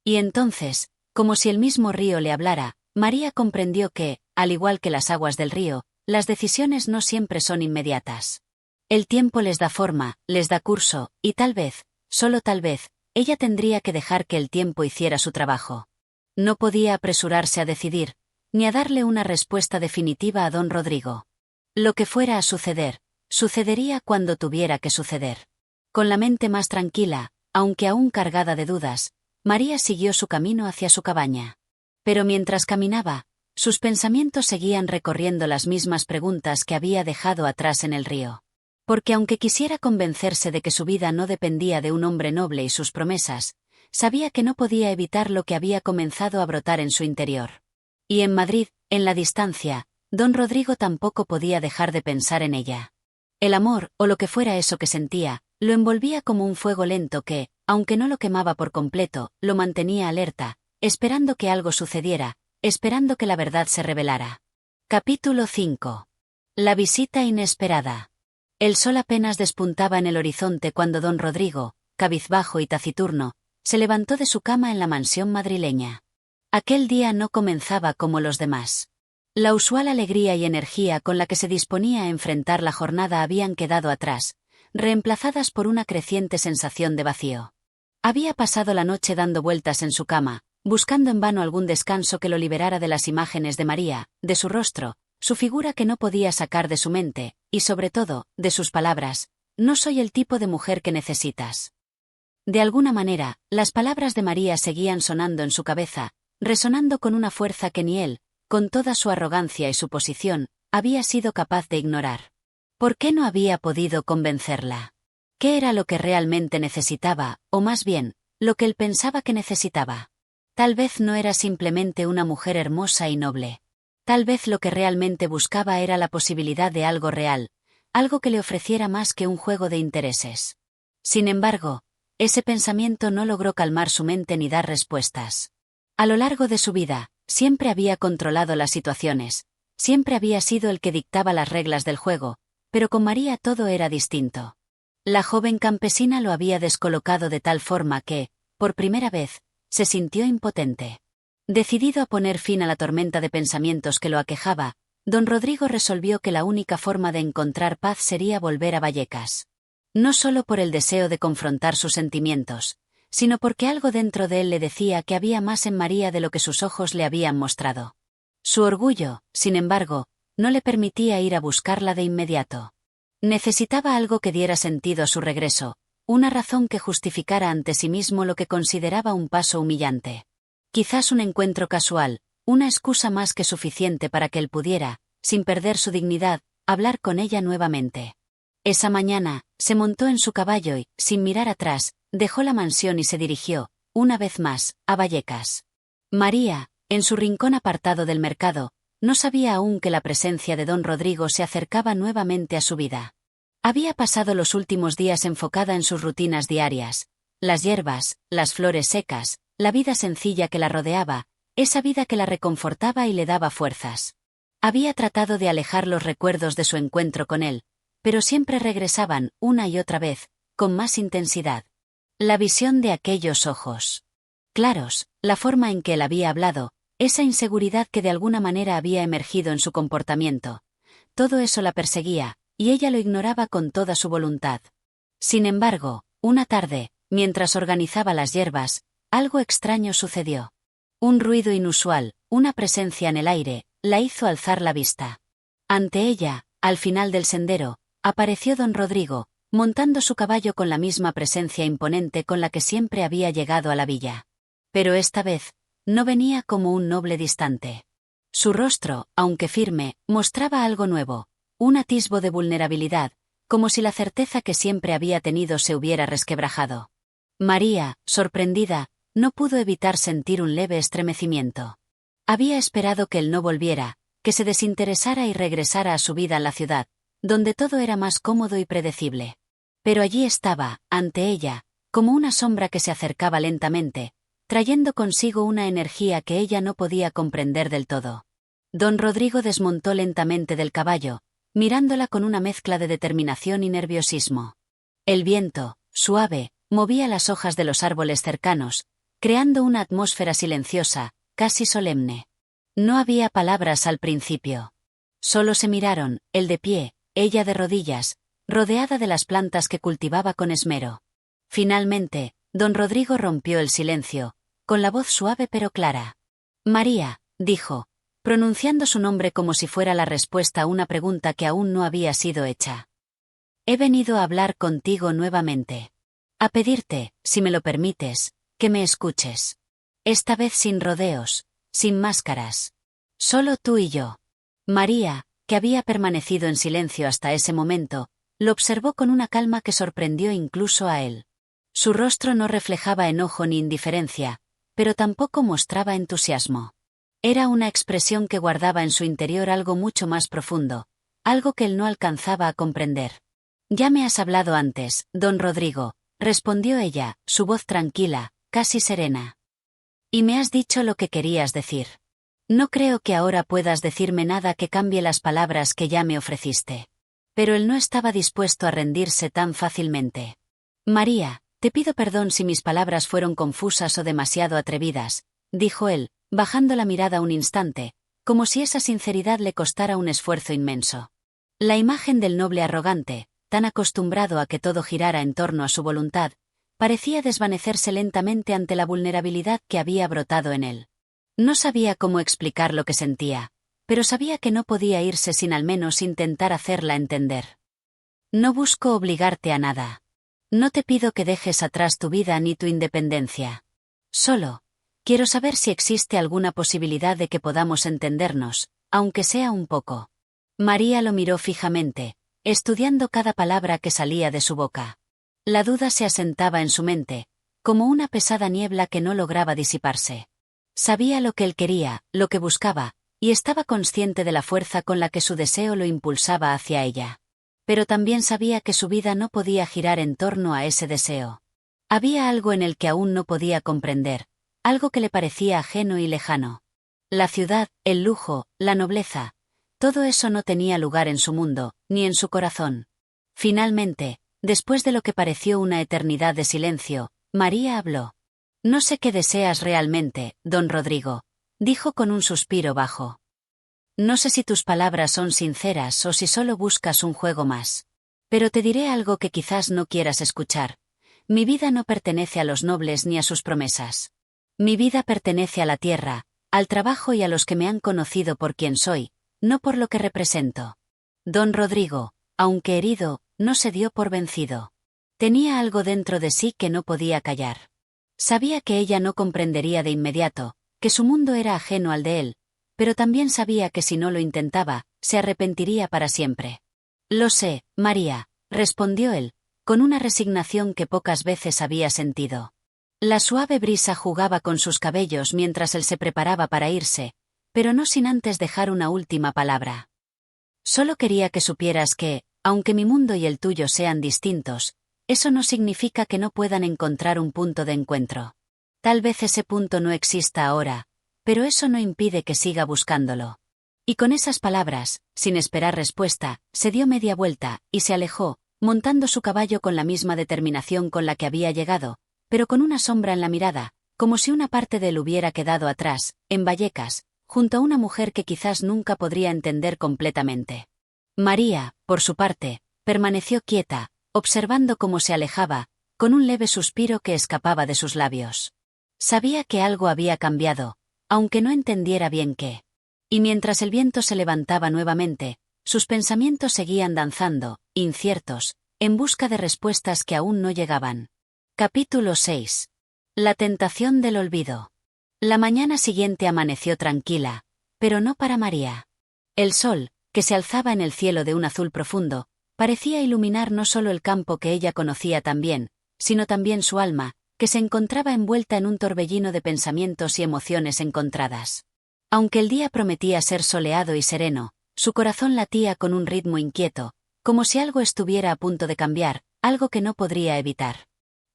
Y entonces, como si el mismo río le hablara, María comprendió que, al igual que las aguas del río, las decisiones no siempre son inmediatas. El tiempo les da forma, les da curso, y tal vez, solo tal vez, ella tendría que dejar que el tiempo hiciera su trabajo. No podía apresurarse a decidir, ni a darle una respuesta definitiva a don Rodrigo. Lo que fuera a suceder, sucedería cuando tuviera que suceder. Con la mente más tranquila, aunque aún cargada de dudas, María siguió su camino hacia su cabaña. Pero mientras caminaba, sus pensamientos seguían recorriendo las mismas preguntas que había dejado atrás en el río. Porque aunque quisiera convencerse de que su vida no dependía de un hombre noble y sus promesas, sabía que no podía evitar lo que había comenzado a brotar en su interior. Y en Madrid, en la distancia, don Rodrigo tampoco podía dejar de pensar en ella. El amor, o lo que fuera eso que sentía, lo envolvía como un fuego lento que, aunque no lo quemaba por completo, lo mantenía alerta, esperando que algo sucediera, esperando que la verdad se revelara. Capítulo 5. La visita inesperada. El sol apenas despuntaba en el horizonte cuando don Rodrigo, cabizbajo y taciturno, se levantó de su cama en la mansión madrileña. Aquel día no comenzaba como los demás. La usual alegría y energía con la que se disponía a enfrentar la jornada habían quedado atrás, reemplazadas por una creciente sensación de vacío. Había pasado la noche dando vueltas en su cama, buscando en vano algún descanso que lo liberara de las imágenes de María, de su rostro, su figura que no podía sacar de su mente, y sobre todo, de sus palabras: no soy el tipo de mujer que necesitas. De alguna manera, las palabras de María seguían sonando en su cabeza, resonando con una fuerza que ni él, con toda su arrogancia y su posición, había sido capaz de ignorar. ¿Por qué no había podido convencerla? ¿Qué era lo que realmente necesitaba, o más bien, lo que él pensaba que necesitaba? Tal vez no era simplemente una mujer hermosa y noble. Tal vez lo que realmente buscaba era la posibilidad de algo real, algo que le ofreciera más que un juego de intereses. Sin embargo, ese pensamiento no logró calmar su mente ni dar respuestas. A lo largo de su vida, siempre había controlado las situaciones, siempre había sido el que dictaba las reglas del juego, pero con María todo era distinto. La joven campesina lo había descolocado de tal forma que, por primera vez, se sintió impotente. Decidido a poner fin a la tormenta de pensamientos que lo aquejaba, don Rodrigo resolvió que la única forma de encontrar paz sería volver a Vallecas. No solo por el deseo de confrontar sus sentimientos, sino porque algo dentro de él le decía que había más en María de lo que sus ojos le habían mostrado. Su orgullo, sin embargo, no le permitía ir a buscarla de inmediato. Necesitaba algo que diera sentido a su regreso, una razón que justificara ante sí mismo lo que consideraba un paso humillante. Quizás un encuentro casual, una excusa más que suficiente para que él pudiera, sin perder su dignidad, hablar con ella nuevamente. Esa mañana, se montó en su caballo y, sin mirar atrás, dejó la mansión y se dirigió, una vez más, a Vallecas. María, en su rincón apartado del mercado, no sabía aún que la presencia de don Rodrigo se acercaba nuevamente a su vida. Había pasado los últimos días enfocada en sus rutinas diarias, las hierbas, las flores secas, la vida sencilla que la rodeaba, esa vida que la reconfortaba y le daba fuerzas. Había tratado de alejar los recuerdos de su encuentro con él, pero siempre regresaban, una y otra vez, con más intensidad. La visión de aquellos ojos claros, la forma en que él había hablado, esa inseguridad que de alguna manera había emergido en su comportamiento, todo eso la perseguía, y ella lo ignoraba con toda su voluntad. Sin embargo, una tarde, mientras organizaba las hierbas, algo extraño sucedió. Un ruido inusual, una presencia en el aire, la hizo alzar la vista. Ante ella, al final del sendero, apareció don Rodrigo, montando su caballo con la misma presencia imponente con la que siempre había llegado a la villa. Pero esta vez, no venía como un noble distante. Su rostro, aunque firme, mostraba algo nuevo, un atisbo de vulnerabilidad, como si la certeza que siempre había tenido se hubiera resquebrajado. María, sorprendida, no pudo evitar sentir un leve estremecimiento. Había esperado que él no volviera, que se desinteresara y regresara a su vida en la ciudad, donde todo era más cómodo y predecible. Pero allí estaba, ante ella, como una sombra que se acercaba lentamente, trayendo consigo una energía que ella no podía comprender del todo. Don Rodrigo desmontó lentamente del caballo, mirándola con una mezcla de determinación y nerviosismo. El viento, suave, movía las hojas de los árboles cercanos, creando una atmósfera silenciosa, casi solemne. No había palabras al principio. Solo se miraron, él de pie, ella de rodillas, rodeada de las plantas que cultivaba con esmero. Finalmente, don Rodrigo rompió el silencio, con la voz suave pero clara. María, dijo, pronunciando su nombre como si fuera la respuesta a una pregunta que aún no había sido hecha. He venido a hablar contigo nuevamente. A pedirte, si me lo permites, que me escuches. Esta vez sin rodeos, sin máscaras. Solo tú y yo. María, que había permanecido en silencio hasta ese momento, lo observó con una calma que sorprendió incluso a él. Su rostro no reflejaba enojo ni indiferencia, pero tampoco mostraba entusiasmo. Era una expresión que guardaba en su interior algo mucho más profundo, algo que él no alcanzaba a comprender. Ya me has hablado antes, don Rodrigo, respondió ella, su voz tranquila, casi serena. Y me has dicho lo que querías decir. No creo que ahora puedas decirme nada que cambie las palabras que ya me ofreciste. Pero él no estaba dispuesto a rendirse tan fácilmente. María, te pido perdón si mis palabras fueron confusas o demasiado atrevidas, dijo él, bajando la mirada un instante, como si esa sinceridad le costara un esfuerzo inmenso. La imagen del noble arrogante, tan acostumbrado a que todo girara en torno a su voluntad, parecía desvanecerse lentamente ante la vulnerabilidad que había brotado en él. No sabía cómo explicar lo que sentía, pero sabía que no podía irse sin al menos intentar hacerla entender. No busco obligarte a nada. No te pido que dejes atrás tu vida ni tu independencia. Solo, quiero saber si existe alguna posibilidad de que podamos entendernos, aunque sea un poco. María lo miró fijamente, estudiando cada palabra que salía de su boca. La duda se asentaba en su mente, como una pesada niebla que no lograba disiparse. Sabía lo que él quería, lo que buscaba, y estaba consciente de la fuerza con la que su deseo lo impulsaba hacia ella. Pero también sabía que su vida no podía girar en torno a ese deseo. Había algo en el que aún no podía comprender, algo que le parecía ajeno y lejano. La ciudad, el lujo, la nobleza, todo eso no tenía lugar en su mundo, ni en su corazón. Finalmente, después de lo que pareció una eternidad de silencio, María habló. «No sé qué deseas realmente, don Rodrigo», dijo con un suspiro bajo. «No sé si tus palabras son sinceras o si solo buscas un juego más. Pero te diré algo que quizás no quieras escuchar. Mi vida no pertenece a los nobles ni a sus promesas. Mi vida pertenece a la tierra, al trabajo y a los que me han conocido por quien soy, no por lo que represento». Don Rodrigo, aunque herido, no se dio por vencido. Tenía algo dentro de sí que no podía callar. Sabía que ella no comprendería de inmediato, que su mundo era ajeno al de él, pero también sabía que si no lo intentaba, se arrepentiría para siempre. «Lo sé, María», respondió él, con una resignación que pocas veces había sentido. La suave brisa jugaba con sus cabellos mientras él se preparaba para irse, pero no sin antes dejar una última palabra. «Solo quería que supieras que, aunque mi mundo y el tuyo sean distintos, eso no significa que no puedan encontrar un punto de encuentro. Tal vez ese punto no exista ahora, pero eso no impide que siga buscándolo». Y con esas palabras, sin esperar respuesta, se dio media vuelta, y se alejó, montando su caballo con la misma determinación con la que había llegado, pero con una sombra en la mirada, como si una parte de él hubiera quedado atrás, en Vallecas, junto a una mujer que quizás nunca podría entender completamente. María, por su parte, permaneció quieta, observando cómo se alejaba, con un leve suspiro que escapaba de sus labios. Sabía que algo había cambiado, aunque no entendiera bien qué. Y mientras el viento se levantaba nuevamente, sus pensamientos seguían danzando, inciertos, en busca de respuestas que aún no llegaban. Capítulo 6. La tentación del olvido. La mañana siguiente amaneció tranquila, pero no para María. El sol, que se alzaba en el cielo de un azul profundo, parecía iluminar no solo el campo que ella conocía tan bien, sino también su alma, que se encontraba envuelta en un torbellino de pensamientos y emociones encontradas. Aunque el día prometía ser soleado y sereno, su corazón latía con un ritmo inquieto, como si algo estuviera a punto de cambiar, algo que no podría evitar.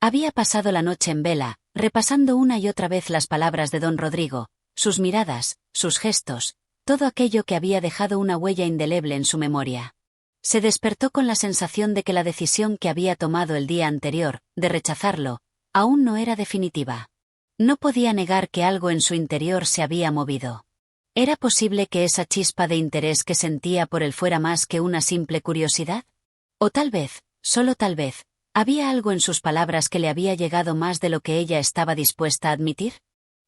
Había pasado la noche en vela, repasando una y otra vez las palabras de don Rodrigo, sus miradas, sus gestos, todo aquello que había dejado una huella indeleble en su memoria. Se despertó con la sensación de que la decisión que había tomado el día anterior, de rechazarlo, aún no era definitiva. No podía negar que algo en su interior se había movido. ¿Era posible que esa chispa de interés que sentía por él fuera más que una simple curiosidad? O tal vez, solo tal vez, ¿había algo en sus palabras que le había llegado más de lo que ella estaba dispuesta a admitir?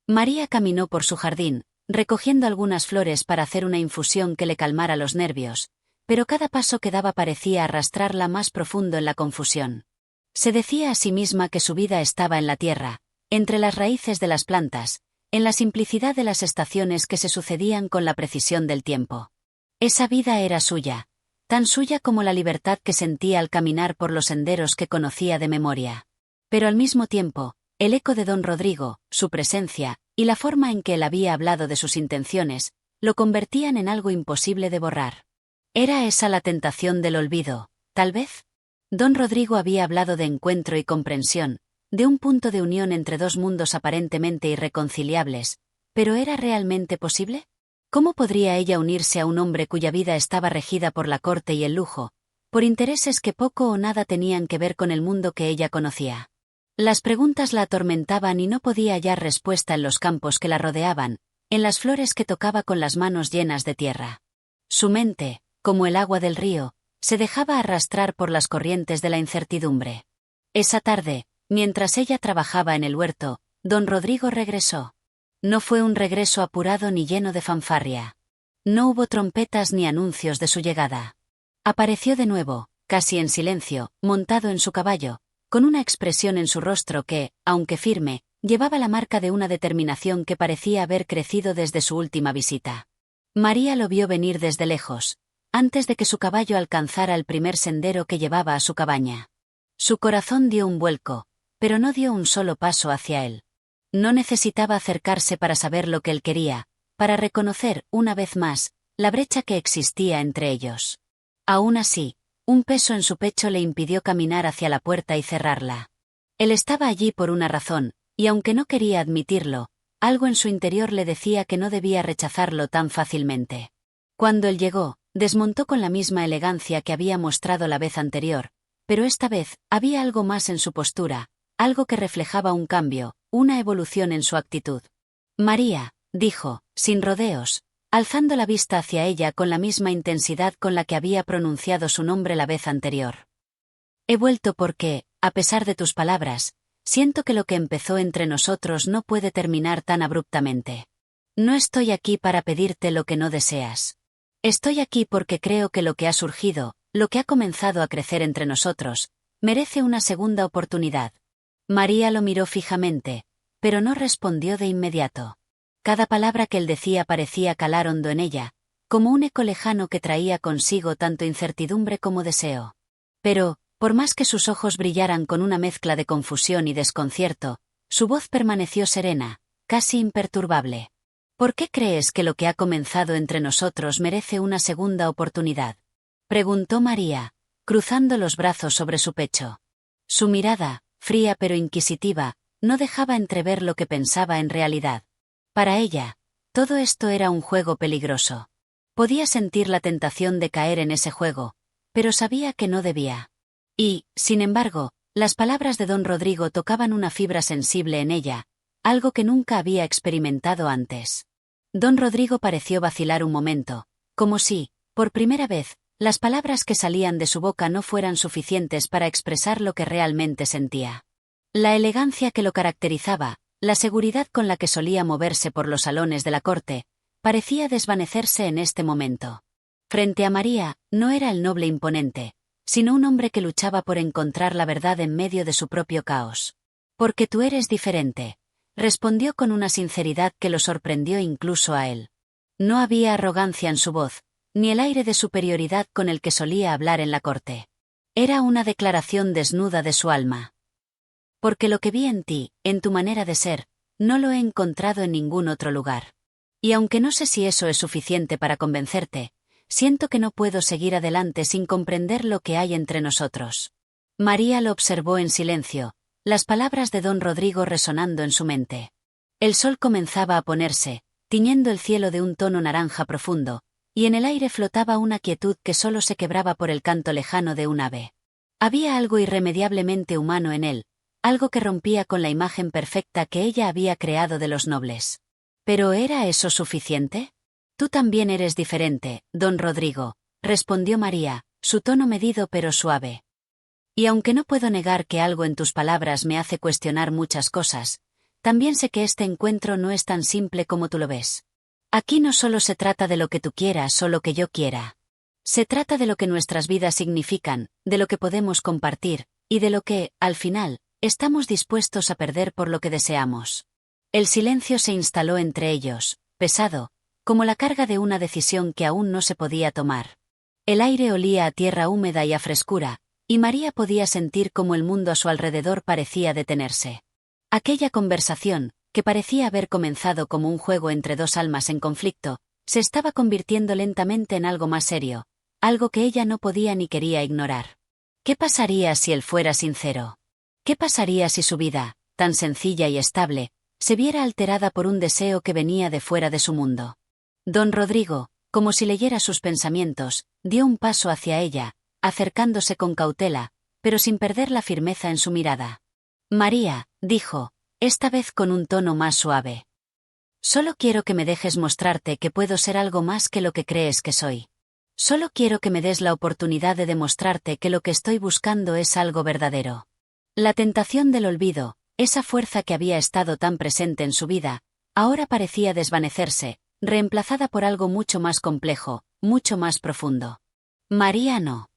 María caminó por su jardín, recogiendo algunas flores para hacer una infusión que le calmara los nervios, pero cada paso que daba parecía arrastrarla más profundo en la confusión. Se decía a sí misma que su vida estaba en la tierra, entre las raíces de las plantas, en la simplicidad de las estaciones que se sucedían con la precisión del tiempo. Esa vida era suya, tan suya como la libertad que sentía al caminar por los senderos que conocía de memoria. Pero al mismo tiempo, el eco de don Rodrigo, su presencia, y la forma en que él había hablado de sus intenciones, lo convertían en algo imposible de borrar. ¿Era esa la tentación del olvido, tal vez? Don Rodrigo había hablado de encuentro y comprensión, de un punto de unión entre dos mundos aparentemente irreconciliables, ¿pero era realmente posible? ¿Cómo podría ella unirse a un hombre cuya vida estaba regida por la corte y el lujo, por intereses que poco o nada tenían que ver con el mundo que ella conocía? Las preguntas la atormentaban y no podía hallar respuesta en los campos que la rodeaban, en las flores que tocaba con las manos llenas de tierra. Su mente, como el agua del río, se dejaba arrastrar por las corrientes de la incertidumbre. Esa tarde, mientras ella trabajaba en el huerto, don Rodrigo regresó. No fue un regreso apurado ni lleno de fanfarria. No hubo trompetas ni anuncios de su llegada. Apareció de nuevo, casi en silencio, montado en su caballo, con una expresión en su rostro que, aunque firme, llevaba la marca de una determinación que parecía haber crecido desde su última visita. María lo vio venir desde lejos, antes de que su caballo alcanzara el primer sendero que llevaba a su cabaña. Su corazón dio un vuelco, pero no dio un solo paso hacia él. No necesitaba acercarse para saber lo que él quería, para reconocer, una vez más, la brecha que existía entre ellos. Aún así, un peso en su pecho le impidió caminar hacia la puerta y cerrarla. Él estaba allí por una razón, y aunque no quería admitirlo, algo en su interior le decía que no debía rechazarlo tan fácilmente. Cuando él llegó, desmontó con la misma elegancia que había mostrado la vez anterior, pero esta vez había algo más en su postura, algo que reflejaba un cambio, una evolución en su actitud. María, dijo, sin rodeos, alzando la vista hacia ella con la misma intensidad con la que había pronunciado su nombre la vez anterior. He vuelto porque, a pesar de tus palabras, siento que lo que empezó entre nosotros no puede terminar tan abruptamente. No estoy aquí para pedirte lo que no deseas. Estoy aquí porque creo que lo que ha surgido, lo que ha comenzado a crecer entre nosotros, merece una segunda oportunidad. María lo miró fijamente, pero no respondió de inmediato. Cada palabra que él decía parecía calar hondo en ella, como un eco lejano que traía consigo tanto incertidumbre como deseo. Pero, por más que sus ojos brillaran con una mezcla de confusión y desconcierto, su voz permaneció serena, casi imperturbable. ¿Por qué crees que lo que ha comenzado entre nosotros merece una segunda oportunidad? Preguntó María, cruzando los brazos sobre su pecho. Su mirada, fría pero inquisitiva, no dejaba entrever lo que pensaba en realidad. Para ella, todo esto era un juego peligroso. Podía sentir la tentación de caer en ese juego, pero sabía que no debía. Y, sin embargo, las palabras de don Rodrigo tocaban una fibra sensible en ella, algo que nunca había experimentado antes. Don Rodrigo pareció vacilar un momento, como si, por primera vez, las palabras que salían de su boca no fueran suficientes para expresar lo que realmente sentía. La elegancia que lo caracterizaba, la seguridad con la que solía moverse por los salones de la corte, parecía desvanecerse en este momento. Frente a María, no era el noble imponente, sino un hombre que luchaba por encontrar la verdad en medio de su propio caos. Porque tú eres diferente, respondió con una sinceridad que lo sorprendió incluso a él. No había arrogancia en su voz, ni el aire de superioridad con el que solía hablar en la corte. Era una declaración desnuda de su alma. Porque lo que vi en ti, en tu manera de ser, no lo he encontrado en ningún otro lugar. Y aunque no sé si eso es suficiente para convencerte, siento que no puedo seguir adelante sin comprender lo que hay entre nosotros. María lo observó en silencio, las palabras de don Rodrigo resonando en su mente. El sol comenzaba a ponerse, tiñendo el cielo de un tono naranja profundo, y en el aire flotaba una quietud que solo se quebraba por el canto lejano de un ave. Había algo irremediablemente humano en él, algo que rompía con la imagen perfecta que ella había creado de los nobles. ¿Pero era eso suficiente? Tú también eres diferente, don Rodrigo, respondió María, su tono medido pero suave. Y aunque no puedo negar que algo en tus palabras me hace cuestionar muchas cosas, también sé que este encuentro no es tan simple como tú lo ves. Aquí no solo se trata de lo que tú quieras o lo que yo quiera. Se trata de lo que nuestras vidas significan, de lo que podemos compartir, y de lo que, al final, estamos dispuestos a perder por lo que deseamos. El silencio se instaló entre ellos, pesado, como la carga de una decisión que aún no se podía tomar. El aire olía a tierra húmeda y a frescura, y María podía sentir cómo el mundo a su alrededor parecía detenerse. Aquella conversación, que parecía haber comenzado como un juego entre dos almas en conflicto, se estaba convirtiendo lentamente en algo más serio, algo que ella no podía ni quería ignorar. ¿Qué pasaría si él fuera sincero? ¿Qué pasaría si su vida, tan sencilla y estable, se viera alterada por un deseo que venía de fuera de su mundo? Don Rodrigo, como si leyera sus pensamientos, dio un paso hacia ella, acercándose con cautela, pero sin perder la firmeza en su mirada. María, dijo, esta vez con un tono más suave. Solo quiero que me dejes mostrarte que puedo ser algo más que lo que crees que soy. Solo quiero que me des la oportunidad de demostrarte que lo que estoy buscando es algo verdadero. La tentación del olvido, esa fuerza que había estado tan presente en su vida, ahora parecía desvanecerse, reemplazada por algo mucho más complejo, mucho más profundo. María no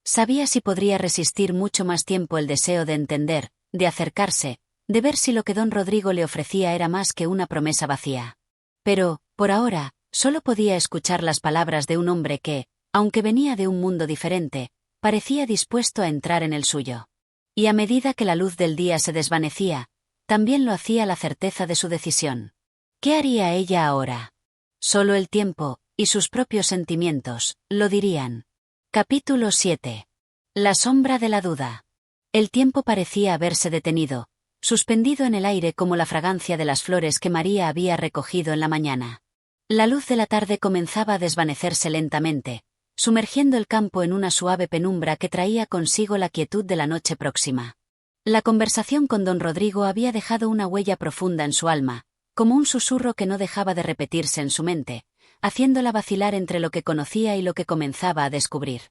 sabía si podría resistir mucho más tiempo el deseo de entender, de acercarse, de ver si lo que don Rodrigo le ofrecía era más que una promesa vacía. Pero, por ahora, solo podía escuchar las palabras de un hombre que, aunque venía de un mundo diferente, parecía dispuesto a entrar en el suyo. Y a medida que la luz del día se desvanecía, también lo hacía la certeza de su decisión. ¿Qué haría ella ahora? Solo el tiempo, y sus propios sentimientos, lo dirían. Capítulo 7. La sombra de la duda. El tiempo parecía haberse detenido, suspendido en el aire como la fragancia de las flores que María había recogido en la mañana. La luz de la tarde comenzaba a desvanecerse lentamente, sumergiendo el campo en una suave penumbra que traía consigo la quietud de la noche próxima. La conversación con don Rodrigo había dejado una huella profunda en su alma, como un susurro que no dejaba de repetirse en su mente, haciéndola vacilar entre lo que conocía y lo que comenzaba a descubrir.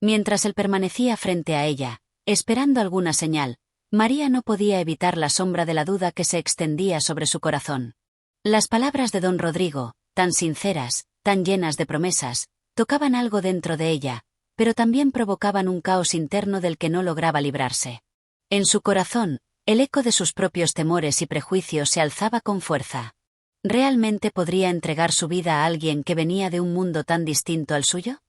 Mientras él permanecía frente a ella, esperando alguna señal, María no podía evitar la sombra de la duda que se extendía sobre su corazón. Las palabras de don Rodrigo, tan sinceras, tan llenas de promesas, tocaban algo dentro de ella, pero también provocaban un caos interno del que no lograba librarse. En su corazón, el eco de sus propios temores y prejuicios se alzaba con fuerza. ¿Realmente podría entregar su vida a alguien que venía de un mundo tan distinto al suyo?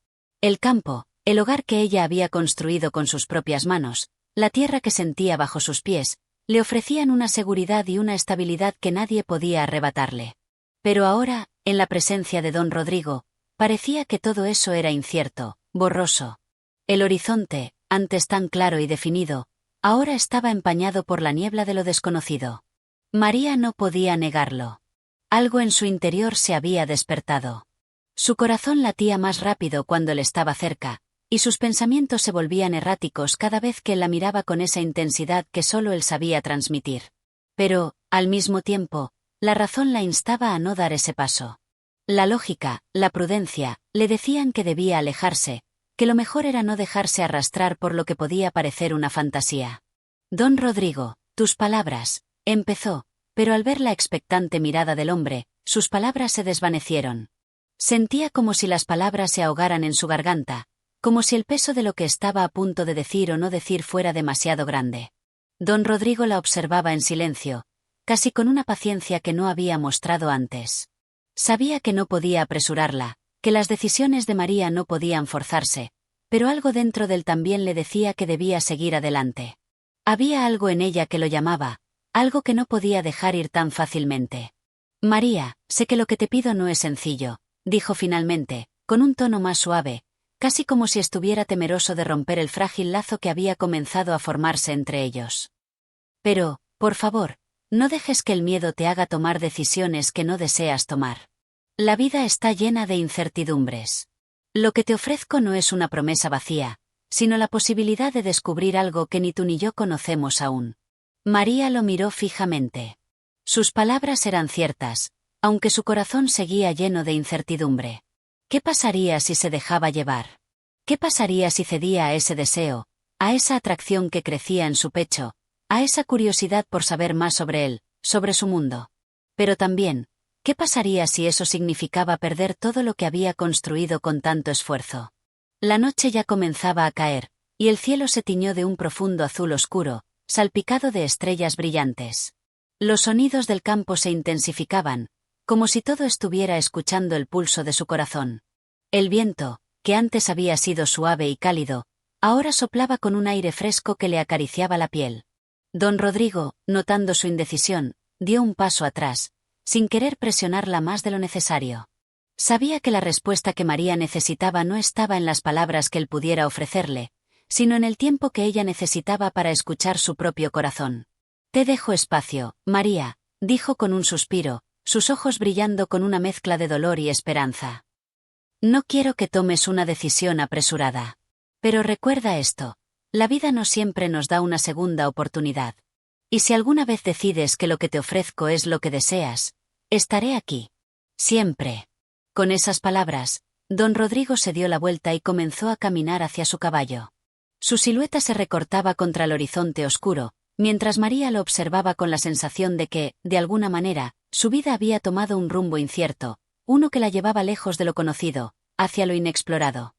El campo, el hogar que ella había construido con sus propias manos, la tierra que sentía bajo sus pies, le ofrecían una seguridad y una estabilidad que nadie podía arrebatarle. Pero ahora, en la presencia de don Rodrigo, parecía que todo eso era incierto, borroso. El horizonte, antes tan claro y definido, ahora estaba empañado por la niebla de lo desconocido. María no podía negarlo. Algo en su interior se había despertado. Su corazón latía más rápido cuando él estaba cerca, y sus pensamientos se volvían erráticos cada vez que él la miraba con esa intensidad que solo él sabía transmitir. Pero, al mismo tiempo, la razón la instaba a no dar ese paso. La lógica, la prudencia, le decían que debía alejarse, que lo mejor era no dejarse arrastrar por lo que podía parecer una fantasía. Don Rodrigo, tus palabras, empezó, pero al ver la expectante mirada del hombre, sus palabras se desvanecieron. Sentía como si las palabras se ahogaran en su garganta, como si el peso de lo que estaba a punto de decir o no decir fuera demasiado grande. Don Rodrigo la observaba en silencio, casi con una paciencia que no había mostrado antes. Sabía que no podía apresurarla, que las decisiones de María no podían forzarse, pero algo dentro de él también le decía que debía seguir adelante. Había algo en ella que lo llamaba, algo que no podía dejar ir tan fácilmente. María, sé que lo que te pido no es sencillo, dijo finalmente, con un tono más suave, casi como si estuviera temeroso de romper el frágil lazo que había comenzado a formarse entre ellos. Pero, por favor, no dejes que el miedo te haga tomar decisiones que no deseas tomar. La vida está llena de incertidumbres. Lo que te ofrezco no es una promesa vacía, sino la posibilidad de descubrir algo que ni tú ni yo conocemos aún. María lo miró fijamente. Sus palabras eran ciertas, aunque su corazón seguía lleno de incertidumbre. ¿Qué pasaría si se dejaba llevar? ¿Qué pasaría si cedía a ese deseo, a esa atracción que crecía en su pecho, a esa curiosidad por saber más sobre él, sobre su mundo? Pero también, ¿qué pasaría si eso significaba perder todo lo que había construido con tanto esfuerzo? La noche ya comenzaba a caer, y el cielo se tiñó de un profundo azul oscuro, salpicado de estrellas brillantes. Los sonidos del campo se intensificaban, como si todo estuviera escuchando el pulso de su corazón. El viento, que antes había sido suave y cálido, ahora soplaba con un aire fresco que le acariciaba la piel. Don Rodrigo, notando su indecisión, dio un paso atrás, sin querer presionarla más de lo necesario. Sabía que la respuesta que María necesitaba no estaba en las palabras que él pudiera ofrecerle, sino en el tiempo que ella necesitaba para escuchar su propio corazón. Te dejo espacio, María, dijo con un suspiro, sus ojos brillando con una mezcla de dolor y esperanza. No quiero que tomes una decisión apresurada. Pero recuerda esto, la vida no siempre nos da una segunda oportunidad. Y si alguna vez decides que lo que te ofrezco es lo que deseas, Estaré aquí. Siempre. Con esas palabras, don Rodrigo se dio la vuelta y comenzó a caminar hacia su caballo. Su silueta se recortaba contra el horizonte oscuro, mientras María lo observaba con la sensación de que, de alguna manera, su vida había tomado un rumbo incierto, uno que la llevaba lejos de lo conocido, hacia lo inexplorado.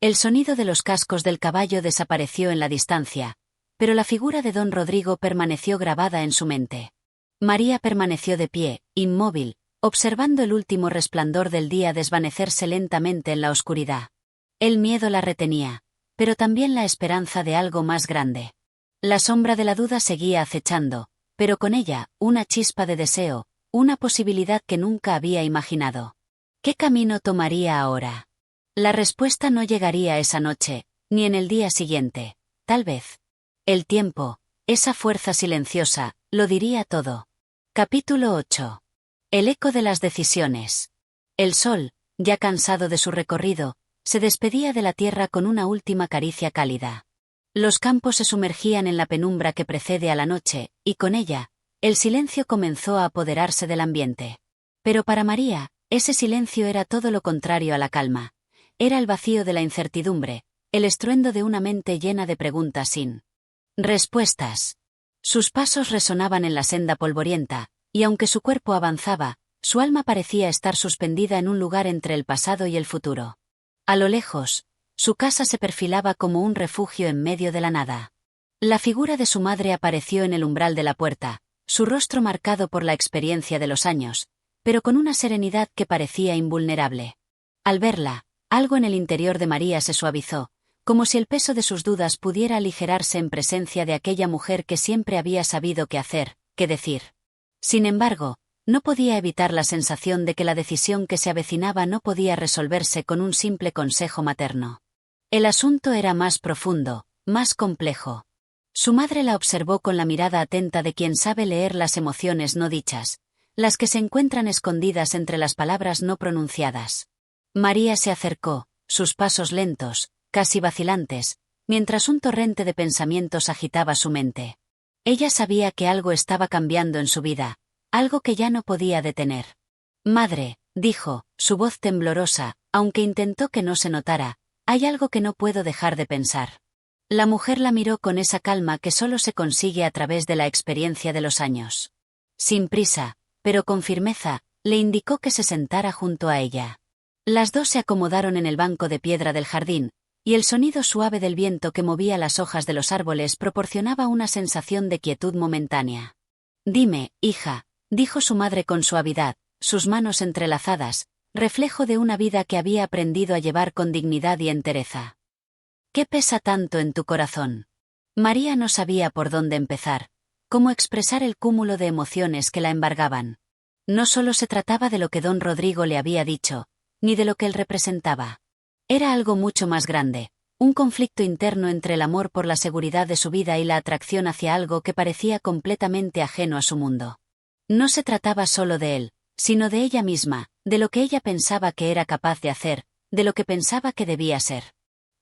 El sonido de los cascos del caballo desapareció en la distancia, pero la figura de don Rodrigo permaneció grabada en su mente. María permaneció de pie, inmóvil, observando el último resplandor del día desvanecerse lentamente en la oscuridad. El miedo la retenía, pero también la esperanza de algo más grande. La sombra de la duda seguía acechando, pero con ella, una chispa de deseo, una posibilidad que nunca había imaginado. ¿Qué camino tomaría ahora? La respuesta no llegaría esa noche, ni en el día siguiente, tal vez. El tiempo, esa fuerza silenciosa, lo diría todo. Capítulo 8. El eco de las decisiones. El sol, ya cansado de su recorrido, se despedía de la tierra con una última caricia cálida. Los campos se sumergían en la penumbra que precede a la noche, y con ella, el silencio comenzó a apoderarse del ambiente. Pero para María, ese silencio era todo lo contrario a la calma. Era el vacío de la incertidumbre, el estruendo de una mente llena de preguntas sin respuestas. Sus pasos resonaban en la senda polvorienta, y aunque su cuerpo avanzaba, su alma parecía estar suspendida en un lugar entre el pasado y el futuro. A lo lejos, su casa se perfilaba como un refugio en medio de la nada. La figura de su madre apareció en el umbral de la puerta, su rostro marcado por la experiencia de los años, pero con una serenidad que parecía invulnerable. Al verla, algo en el interior de María se suavizó, como si el peso de sus dudas pudiera aligerarse en presencia de aquella mujer que siempre había sabido qué hacer, qué decir. Sin embargo, no podía evitar la sensación de que la decisión que se avecinaba no podía resolverse con un simple consejo materno. El asunto era más profundo, más complejo. Su madre la observó con la mirada atenta de quien sabe leer las emociones no dichas, las que se encuentran escondidas entre las palabras no pronunciadas. María se acercó, sus pasos lentos, casi vacilantes, mientras un torrente de pensamientos agitaba su mente. Ella sabía que algo estaba cambiando en su vida, algo que ya no podía detener. Madre, dijo, su voz temblorosa, aunque intentó que no se notara, hay algo que no puedo dejar de pensar. La mujer la miró con esa calma que solo se consigue a través de la experiencia de los años. Sin prisa, pero con firmeza, le indicó que se sentara junto a ella. Las dos se acomodaron en el banco de piedra del jardín, y el sonido suave del viento que movía las hojas de los árboles proporcionaba una sensación de quietud momentánea. Dime, hija, dijo su madre con suavidad, sus manos entrelazadas, reflejo de una vida que había aprendido a llevar con dignidad y entereza. ¿Qué pesa tanto en tu corazón? María no sabía por dónde empezar, cómo expresar el cúmulo de emociones que la embargaban. No solo se trataba de lo que don Rodrigo le había dicho, ni de lo que él representaba. Era algo mucho más grande, un conflicto interno entre el amor por la seguridad de su vida y la atracción hacia algo que parecía completamente ajeno a su mundo. No se trataba solo de él, sino de ella misma, de lo que ella pensaba que era capaz de hacer, de lo que pensaba que debía ser.